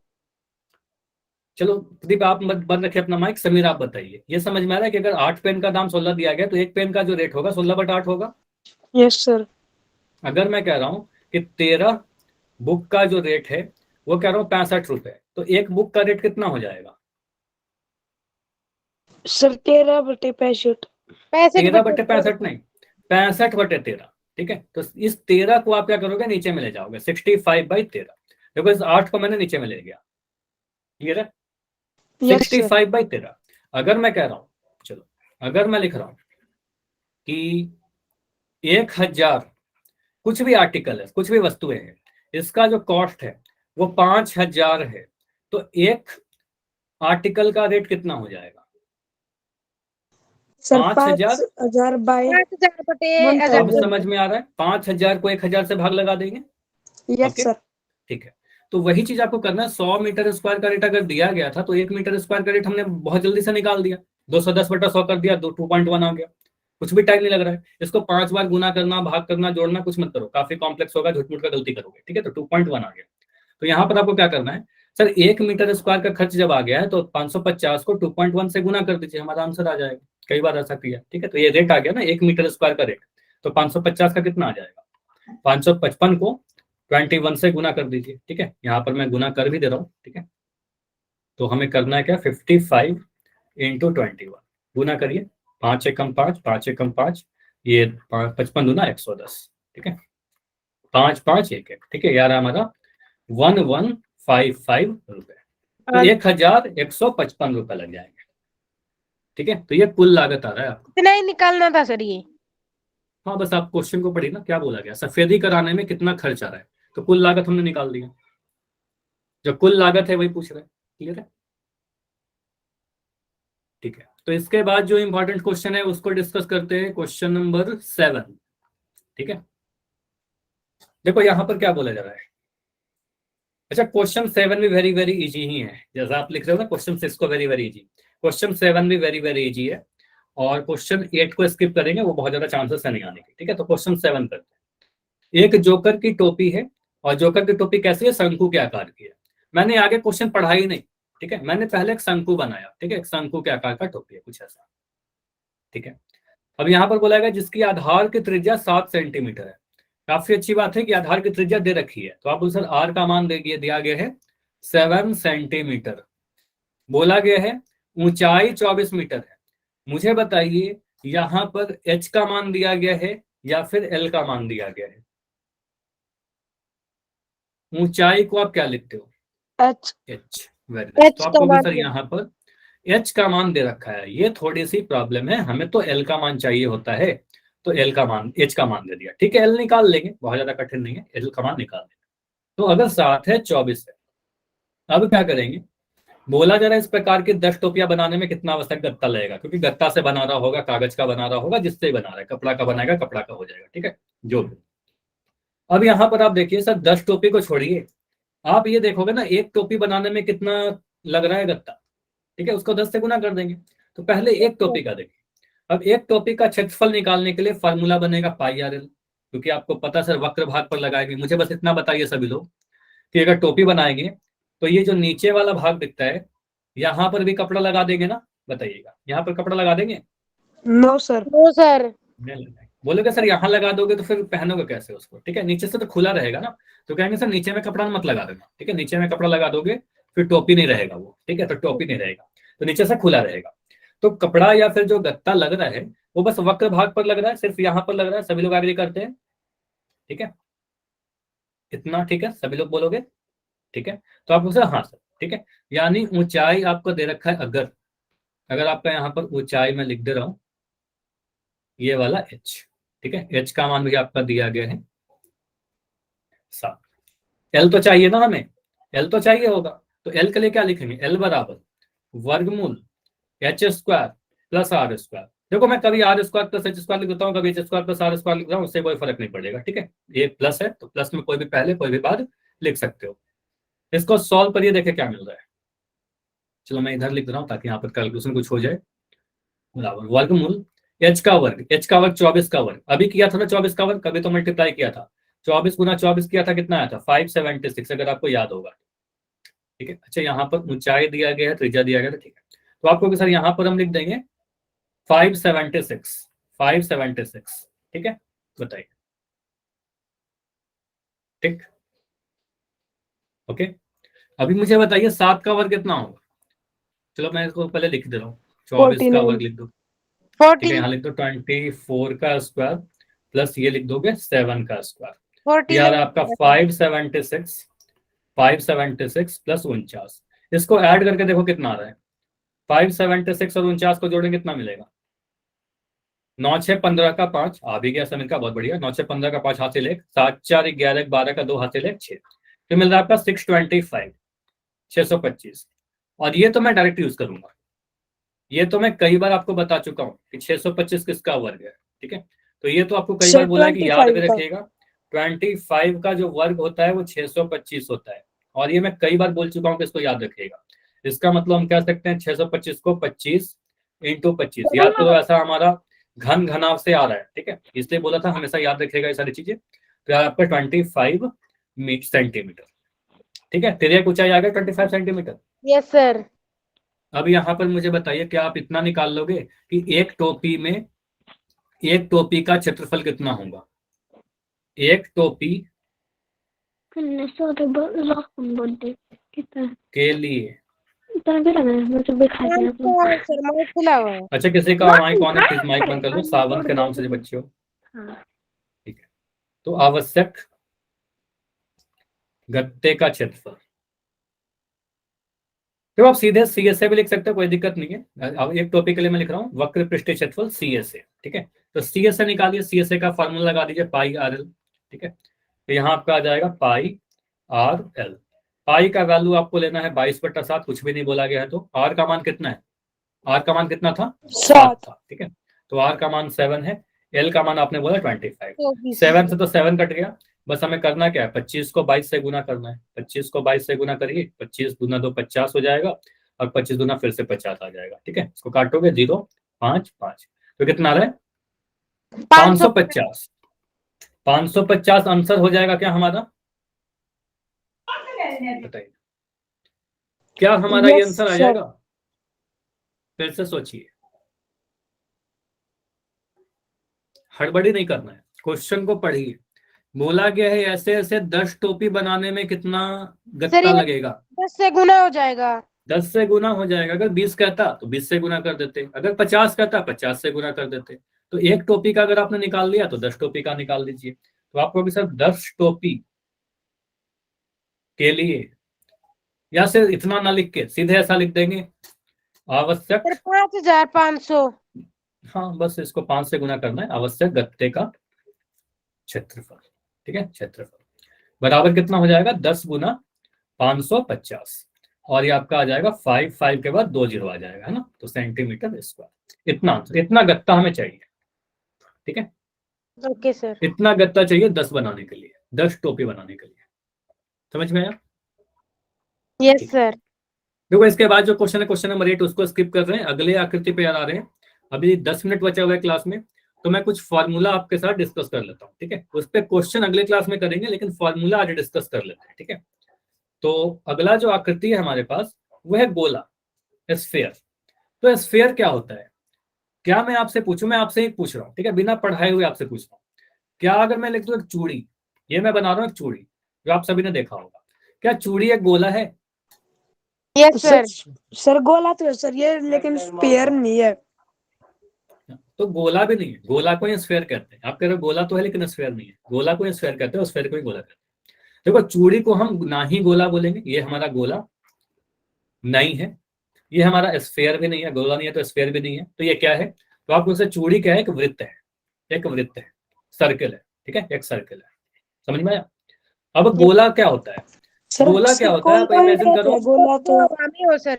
चलो प्रदीप, आप मत बंद रखे अपना माइक। समीर आप बताइए, ये समझ में आ रहा है कि अगर 8 पेन का दाम 16 दिया गया तो 1 पेन का जो रेट होगा 16/8 होगा। Yes sir. अगर मैं कह रहा हूँ कि 13 बुक का जो रेट है वो कह रहा हूँ 65 रुपए, तो एक बुक का रेट कितना हो जाएगा? सर 13/65। 13/65 नहीं, 65/13, ठीक है। तो इस 13 को आप क्या करोगे? नीचे में ले जाओगे, 65/13। देखो इस 8 को मैंने नीचे में ले गया, क्लियर है? Yes sir. 65/13। अगर मैं कह रहा हूं, चलो अगर मैं लिख रहा हूं कि 1000 कुछ भी आर्टिकल है, कुछ भी वस्तुएं हैं, इसका जो कॉस्ट है वो 5000 है, तो एक आर्टिकल का रेट कितना हो जाएगा? सर 5000। 5000 बाय 5000 बटे वन अब 1000। समझ में आ रहा है? 5000 को 1000 से भाग लगा देंगे। Yes okay, sir. ठीक है। तो वही चीज आपको करना है। 100 मीटर स्क्वायर का रेट अगर दिया गया था तो 1 मीटर स्क्वायर का रेट हमने बहुत जल्दी से निकाल दिया, 210/100 कर दिया, 2.1 आ गया। कुछ भी टाइम नहीं लग रहा है। इसको 5 बार गुना करना, भाग करना, जोड़ना कुछ मत करो, काफी कॉम्प्लेक्स होगा, झूठ-मूठ का गलती करोगे, ठीक है। तो 2.1 आ गया। तो यहाँ पर आपको क्या करना है, सर 1 मीटर स्क्वायर का खर्च जब आ गया है तो 550 को 2.1 से गुना कर दीजिए, हमारा आंसर आ जाएगा। कई बार ऐसा किया, ठीक है। तो ये रेट आ गया ना 1 मीटर स्क्वायर का रेट, तो 550 का कितना आ जाएगा? 555 को 21 से गुना कर दीजिए, ठीक है। यहाँ पर मैं गुना कर भी दे रहा हूँ, ठीक है। तो हमें करना है क्या? 55 इंटू 21 गुना करिए। 5 एकम 5, 5 एकम 5, ये 55 दूना 110, ठीक है। 5 5 1 1, ठीक है यार, हमारा 1155 रुपए, तो 1155 रुपए लग जाएंगे, ठीक है। तो ये कुल लागत आ रहा है आपको। इतना ही निकालना था सर ये। हाँ, बस आप क्वेश्चन को पढ़िए ना, क्या बोला गया, सफेदी कराने में कितना खर्च आ रहा है, तो कुल लागत हमने निकाल दिया। जो कुल लागत है वही पूछ रहे हैं, क्लियर है? ठीक है। तो इसके बाद जो इंपॉर्टेंट क्वेश्चन है उसको डिस्कस करते हैं, क्वेश्चन नंबर 7, ठीक है। देखो यहाँ पर क्या बोला जा रहा है। अच्छा, क्वेश्चन 7 भी वेरी वेरी इजी ही है, जैसा आप लिख रहे हो ना क्वेश्चन 6 को वेरी वेरी इजी, क्वेश्चन 7 भी वेरी वेरी इजी है। और क्वेश्चन 8 को स्किप करेंगे, वो बहुत ज्यादा चांसेस है नहीं आने के, ठीक है। तो क्वेश्चन 7 करते हैं। एक जोकर की टोपी है, और जोकर की टोपी कैसी है? शंकु के आकार की है। मैंने आगे क्वेश्चन पढ़ा ही नहीं, ठीक है। मैंने पहले एक शंकु बनाया, ठीक है, एक शंकु के आकार का टोपी है, कुछ ऐसा, ठीक है। अब यहाँ पर बोला गया जिसकी आधार की त्रिज्या 7 सेंटीमीटर है। काफी अच्छी बात है कि आधार की त्रिज्या दे रखी है, तो आप सर आर का मान दिया गया है 7 सेंटीमीटर। बोला गया है ऊंचाई 24 मीटर है। मुझे बताइए यहाँ पर एच का मान दिया गया है या फिर एल का मान दिया गया है? ऊंचाई को आप क्या लिखते हो? एच। एच। Very nice. तो H आपको का भी मान सर यहाँ पर एच का मान दे रखा है, ये थोड़ी सी प्रॉब्लम है, हमें तो एल का मान चाहिए होता है। तो एल का मान, एच का मान दे दिया, ठीक है। एल निकाल लेंगे, बहुत ज्यादा कठिन नहीं है, एल का मान निकाल लेंगे। तो अगर 7 है 24 है, अब क्या करेंगे? बोला जा रहा है इस प्रकार की 10 टोपियां बनाने में कितना आवश्यक गत्ता लगेगा, क्योंकि गत्ता से बना रहा होगा, कागज का बना रहा होगा, जिससे ही बना रहा है, कपड़ा का बनाएगा कपड़ा का हो जाएगा, ठीक है, जो भी। अब यहाँ पर आप देखिए सर, 10 टोपी को छोड़िए, आप ये देखोगे ना एक टोपी बनाने में कितना लग रहा है गत्ता, ठीक है, उसको 10 से गुना कर देंगे। तो पहले एक टोपी का देखिए। अब एक टोपी का क्षेत्रफल निकालने के लिए फार्मूला बनेगा पाई आर एल, क्योंकि आपको पता सर वक्र भाग पर लगाएंगे। मुझे बस इतना बताइए सभी लोग कि अगर टोपी बनाएंगे तो ये जो नीचे वाला भाग दिखता है, यहाँ पर भी कपड़ा लगा देंगे ना? बताइएगा, यहाँ पर कपड़ा लगा देंगे? No sir. No sir. नहीं लगाएंगे। बोलोगे सर यहाँ लगा दोगे तो फिर पहनोगे कैसे उसको, ठीक है, नीचे से तो खुला रहेगा ना। तो कहेंगे सर नीचे में कपड़ा मत लगा देना, ठीक है, नीचे में कपड़ा लगा दोगे फिर टोपी नहीं रहेगा वो, ठीक है, तो टोपी नहीं रहेगा, तो नीचे से खुला रहेगा। तो कपड़ा या फिर जो गत्ता लग रहा है वो बस वक्र भाग पर लग रहा है, सिर्फ यहाँ पर लग रहा है, सभी लोग एग्री करते हैं, ठीक है, इतना ठीक है, सभी लोग बोलोगे, ठीक है। तो आप सर हाँ सर, ठीक है, यानी ऊंचाई आपको दे रखा है, अगर आपका यहाँ पर ऊंचाई में लिख दे रहा हूं ये वाला h, ठीक है, h का मान भी आपका दिया गया है 7। l तो चाहिए ना हमें, l तो चाहिए होगा, तो l के लिए क्या लिखेंगे, l बराबर वर्गमूल H square plus R square. देखो मैं कभी R square plus H square लिख देता हूँ, कभी H square plus R square लिख देता हूँ, उससे कोई फर्क नहीं पड़ेगा, ठीक है। ये प्लस है तो प्लस में कोई भी पहले कोई भी बाद लिख सकते हो। इसको सॉल्व करिए, देखे क्या मिल रहा है। चलो मैं इधर लिख रहा हूँ ताकि यहाँ पर कैलकुलेशन कुछ हो जाए। बराबर वर्गमूल एच का वर्ग 24 का वर्ग, अभी किया था ना 24 का वर्ग, कभी तो मल्टीप्लाई किया था, 24 गुना 24 किया था, कितना आया था 576, अगर आपको याद होगा, ठीक है। अच्छा यहाँ पर ऊंचाई दिया गया है, त्रिज्या दिया गया है, ठीक है। तो आपको सर यहाँ पर हम लिख देंगे 576, ठीक है, बताइए, ठीक, ओके। अभी मुझे बताइए 7 का वर्ग कितना होगा। चलो मैं इसको पहले लिख दे रहा हूँ, 24 का 49। वर्ग लिख दो, ठीक है, 40 यहाँ लिख दो 24 का स्क्वायर प्लस ये लिख दोगे 7 का स्क्वायर, 40 यार आपका 576 प्लस 49, इसको ऐड करके देखो कितना आ रहा है, 576 और 49 को जोड़ेंगे कितना मिलेगा, 9 6 15 का 5 आ भी गया समय का, बहुत बढ़िया, 9 6 15 का 5 हासिल 1, 7 4 11 12 का 2 हासिल 1 6, तो मिल रहा है आपका 625 625। और ये तो मैं डायरेक्ट यूज करूंगा, ये तो मैं कई बार आपको बता चुका हूं कि 625 किसका वर्ग है, ठीक है। तो ये तो आपको कई बार बोला है कि याद भी 25 का। रखिएगा, 25 का जो वर्ग होता है वो 625 होता है, और ये मैं कई बार बोल चुका हूं कि इसको याद रखिएगा। इसका मतलब हम कह सकते हैं 625 को 25 इंटू 25, याद करो, ऐसा हमारा घन घनाव से आ रहा है, ठीक है, इसलिए बोला था हमेशा याद रखिएगा ये सारी चीजें। तो यार आपका 25 सेंटीमीटर, ठीक है, तेरे ऊंचाई आ गया 25 सेंटीमीटर। Yes sir. अब यहाँ पर मुझे बताइए, क्या आप इतना निकाल लोगे कि एक टोपी का क्षेत्रफल कितना होगा, एक टोपी के लिए, सर माइक खुला हुआ है। अच्छा किसी का माइक ऑन है, प्लीज माइक बंद कर दो, सावंत के नाम से जो बच्चे हो, ठीक है। तो आवश्यक गत्ते का क्षेत्रफल, तो आप सीधे सी एस ए भी लिख सकते हो, कोई दिक्कत नहीं है। अब एक टॉपिक के लिए मैं लिख रहा हूँ वक्र पृष्ठीय क्षेत्रफल सी एस ए, ठीक है। तो सी एस ए निकालिए, सी एस ए का फॉर्मूला लगा दीजिए पाई आर एल, ठीक है। तो यहाँ आपका आ जाएगा पाई आर एल, पाई का वैल्यू आपको लेना है 22/7, कुछ भी नहीं बोला गया है, तो आर का मान कितना है, आर का मान कितना था 7 था, ठीक है। तो आर का मान 7 है, एल का मान आपने बोला 25, 7 से तो 7 कट गया, बस हमें करना क्या है 25 को 22 से गुना करना है, 25 को 22 से गुना करिए, 25 गुना 2 50 हो जाएगा, और 25 गुना फिर से 50 आ जाएगा, ठीक है। इसको काटोगे 0 5 5, तो कितना आ रहा है 550, 550 आंसर हो जाएगा क्या हमारा, बताइए क्या हमारा ये Yes, आंसर आ sir. जाएगा, फिर से सोचिए, हड़बड़ी नहीं करना है, क्वेश्चन को पढ़िए। बोला गया है ऐसे ऐसे 10 टोपी बनाने में कितना सर गत्ता ये लगेगा, 10 से गुना हो जाएगा। 10 से गुना हो जाएगा, अगर 20 कहता तो 20 से गुना कर देते, अगर 50 कहता 50 से गुना कर देते। तो एक टोपी का अगर आपने निकाल लिया तो 10 टोपी का निकाल दीजिए, तो आपको भी सर 10 टोपी के लिए, या सिर्फ इतना ना लिख के सीधे ऐसा लिख देंगे आवश्यक, सर 5500। हाँ बस इसको 5 से गुना करना है, आवश्यक गत्ते का क्षेत्रफल, ठीक है, क्षेत्रफल बराबर कितना हो जाएगा 10 गुना 550, और ये आपका आ जाएगा 5 के बाद 2 जीरो आ जाएगा, है ना, तो सेंटीमीटर स्क्वायर, इतना गत्ता हमें चाहिए, ठीक है, ओके सर। इतना गत्ता चाहिए 10 बनाने के लिए, 10 टोपी बनाने के लिए, समझ में आया। Yes sir. देखो इसके बाद जो क्वेश्चन है क्वेश्चन नंबर 8, उसको स्किप कर रहे हैं, अगले आकृति पे आ रहे हैं। अभी 10 मिनट बचा हुआ है क्लास में, तो मैं कुछ फॉर्मूला आपके साथ डिस्कस कर लेता हूँ, ठीक है। उस पर क्वेश्चन अगले क्लास में करेंगे, लेकिन फॉर्मूला आज डिस्कस कर लेते हैं, ठीक है। तो अगला जो आकृति है हमारे पास वो है गोला, स्फीयर। तो स्फीयर क्या होता है, क्या मैं आपसे पूछूं, मैं आपसे ही पूछ रहा हूँ, ठीक है, बिना पढ़ाए हुए आपसे पूछ रहा हूँ। क्या अगर मैं लिख दूं एक चूड़ी, ये मैं बना रहा हूँ एक चूड़ी, जो आप सभी ने देखा होगा, क्या चूड़ी एक गोला है, यस सर। सर गोला तो है सर ये, लेकिन स्पेयर नहीं है। तो गोला भी नहीं है, गोला को ही स्फीयर कहते हैं। आप कह रहे हो गोला तो है लेकिन स्फीयर नहीं है, गोला को ही स्फीयर कहते हैं, स्फीयर को ही गोला कहते हैं। देखो चूड़ी को हम ना ही गोला बोलेंगे, ये हमारा गोला, नहीं है, ये हमारा स्फेयर भी नहीं है, गोला नहीं है तो स्फेयर भी नहीं है, तो ये क्या है? तो आपको से चूड़ी क्या है? एक वृत्त है, एक वृत्त है, सर्कल है, ठीक है, एक सर्कल है। समझ में आया? अब गोला क्या होता है? सर गोला क्या होता है? आप इमेजिन करो। गोला तो हवा में हो सर,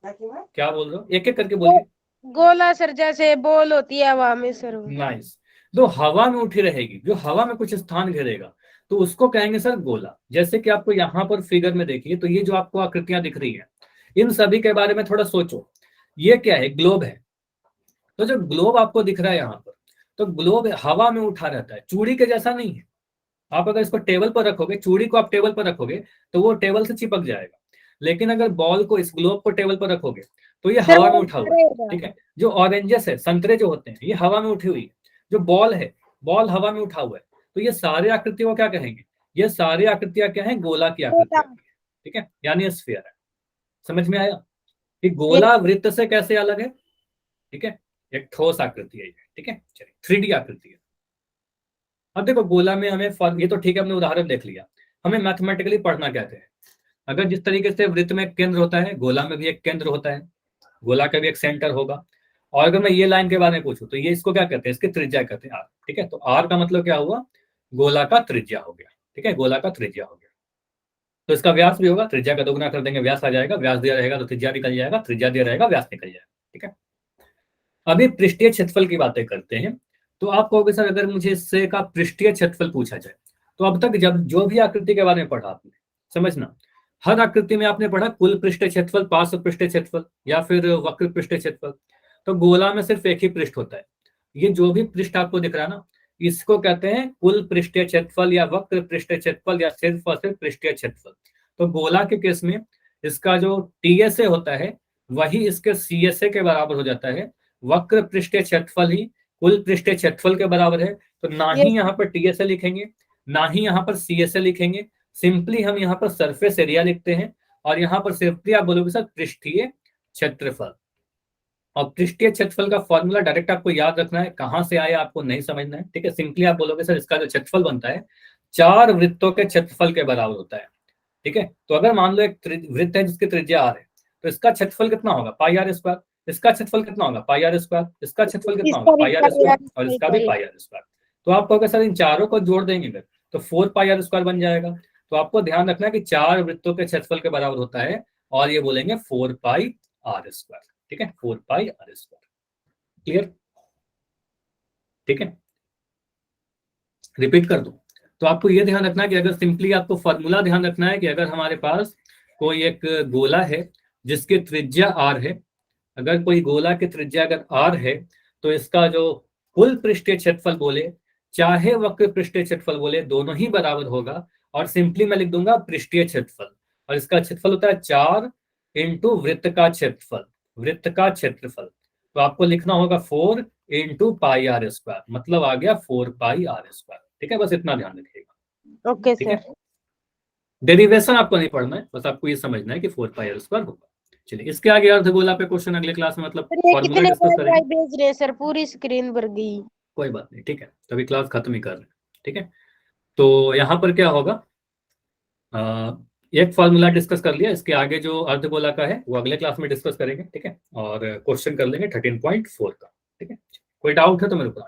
क्या बोल रहे हो? एक एक करके बोलिए। गोला सर जैसे बॉल होती है हवा में सर। नाइस। जो हवा में उठी रहेगी, जो हवा में कुछ स्थान घेरेगा, तो उसको कहेंगे सर गोला। जैसे कि आपको यहाँ पर फिगर में देखिए, तो ये जो आपको आकृतियां दिख रही है, इन सभी के बारे में थोड़ा सोचो। ये क्या है? ग्लोब है। तो जो ग्लोब आपको दिख रहा है यहाँ पर, तो ग्लोब हवा में उठा रहता है, चूड़ी के जैसा नहीं है। आप अगर इसको टेबल पर रखोगे, चूड़ी को आप टेबल पर रखोगे तो वो टेबल से चिपक जाएगा, लेकिन अगर बॉल को, इस ग्लोब को टेबल पर रखोगे तो ये हवा में उठा हुआ है, ठीक है। जो ऑरेंजेस है, संतरे जो होते हैं, ये हवा में उठी हुई है। जो बॉल है, बॉल हवा में उठा हुआ है। तो ये सारे आकृतियों को क्या कहेंगे? ये सारी आकृतियां क्या है? गोला की आकृतियां, ठीक है, यानी स्फीयर है। समझ में आया कि गोला वृत्त से कैसे अलग है? ठीक है, एक ठोस आकृति है ये, ठीक है। चलिए, 3D आकृति है। अब देखो, गोला में हमें ये तो ठीक है, हमने उदाहरण देख लिया। हमें मैथमेटिकली पढ़ना क्या है? अगर जिस तरीके से वृत्त में एक केंद्र होता है, गोला में भी एक केंद्र होता है, गोला का भी एक सेंटर होगा। और अगर मैं ये लाइन के बारे में पूछूं तो ये इसको क्या कहते हैं? इसकी त्रिज्या कहते हैं आर, ठीक है। तो आर का मतलब क्या हुआ? गोला का त्रिज्या हो गया, ठीक है, गोला का त्रिज्या हो गया। तो इसका व्यास भी होगा, त्रिज्या का दोगुना कर देंगे, व्यास आ जाएगा, व्यास दिया रहेगा तो त्रिज्या निकल जाएगा, त्रिज्या दिया रहेगा, व्यास निकल जाएगा, ठीक है। अभी पृष्ठीय क्षेत्रफल की बातें करते हैं। तो आप कहोगे सर, अगर मुझे इससे का पृष्ठीय क्षेत्रफल पूछा जाए, तो अब तक जब जो भी आकृति के बारे में पढ़ा आपने, समझना, हर आकृति में आपने पढ़ा कुल पृष्ठीय क्षेत्रफल, पार्श्व पृष्ठीय क्षेत्रफल या फिर वक्र पृष्ठीय क्षेत्रफल। तो गोला में सिर्फ एक ही पृष्ठ होता है। ये जो भी पृष्ठ आपको दिख रहा है ना, इसको कहते हैं कुल पृष्ठीय क्षेत्रफल या वक्र पृष्ठीय क्षेत्रफल या सिर्फ और सिर्फ पृष्ठीय क्षेत्रफल। तो गोला के केस में इसका जो टीएसए होता है वही इसके सीएसए के बराबर हो जाता है। वक्र पृष्ठीय क्षेत्रफल ही कुल पृष्ठीय क्षेत्रफल के बराबर है। तो ना ही यहाँ पर टीएसए लिखेंगे, ना ही यहाँ पर सीएसए लिखेंगे, सिंपली हम यहाँ पर सरफेस एरिया लिखते हैं। और यहाँ पर सिंपली आप बोलोगे सर पृष्ठीय क्षेत्रफल। और पृष्ठीय क्षेत्रफल का फॉर्मूला डायरेक्ट आपको याद रखना है, कहां से आया आपको नहीं समझना है, ठीक है। सिंपली आप बोलोगे सर इसका जो क्षेत्रफल बनता है 4 वृत्तों के क्षेत्रफल के बराबर होता है, ठीक है। तो अगर मान लो एक वृत्त है जिसकी त्रिज्या आर है, तो इसका क्षेत्रफल कितना होगा? पाई आर स्क्वायर। इसका क्षेत्रफल कितना होगा? पाई आर स्क्वायर। इसका क्षेत्रफल कितना होगा? पाई आर स्क्वायर। और इसका भी पाई आर स्क्वायर। तो आप कहोगे सर इन चारों को जोड़ देंगे फिर तो 4 पाई आर स्क्वायर बन जाएगा। तो आपको ध्यान रखना है कि 4 वृत्तों के क्षेत्रफल के बराबर होता है, और ये बोलेंगे 4 पाई आर स्क्वायर, ठीक है, 4 पाई आर स्क्वायर। क्लियर? ठीक है, रिपीट कर दूं तो आपको यह ध्यान रखना है कि अगर सिंपली आपको फॉर्मूला ध्यान रखना है कि अगर हमारे पास कोई एक गोला है जिसकी त्रिज्या आर है, अगर कोई गोला की त्रिज्या अगर आर है, तो इसका जो कुल पृष्ठीय क्षेत्रफल बोले चाहे वक्र पृष्ठीय क्षेत्रफल बोले, दोनों ही बराबर होगा। और सिंपली मैं लिख दूंगा पृष्ठीय क्षेत्रफल, और इसका क्षेत्रफल होता है 4 इंटू वृत्त का क्षेत्रफल, वृत्त का क्षेत्रफल। तो आपको लिखना होगा 4 इंटू पाई आर स्क्वायर, मतलब आ गया 4 पाई आर स्क्वायर, ठीक है। बस इतना ध्यान रखिएगा, ओके ठीक है। सर। डेरिवेशन आपको नहीं पढ़ना है, बस आपको ये समझना है कि 4 पाई आर स्क्वायर होगा। चलिए, इसके आगे अर्धगोला पे क्वेश्चन अगले क्लास में मतलब सर ये फॉर्मूला कितने डिस्कस बार करेंगे। भेज रहे हैं सर? पूरी स्क्रीन भर गई। कोई बात नहीं, ठीक है, तभी क्लास खत्म ही कर रहे हैं, ठीक है। तो यहाँ पर क्या होगा, एक फॉर्मूला डिस्कस कर लिया, इसके आगे जो अर्धगोला का है वो अगले क्लास में डिस्कस करेंगे, ठीक है। और क्वेश्चन कर लेंगे 13.4 का, ठीक है। कोई डाउट है तो मेरे को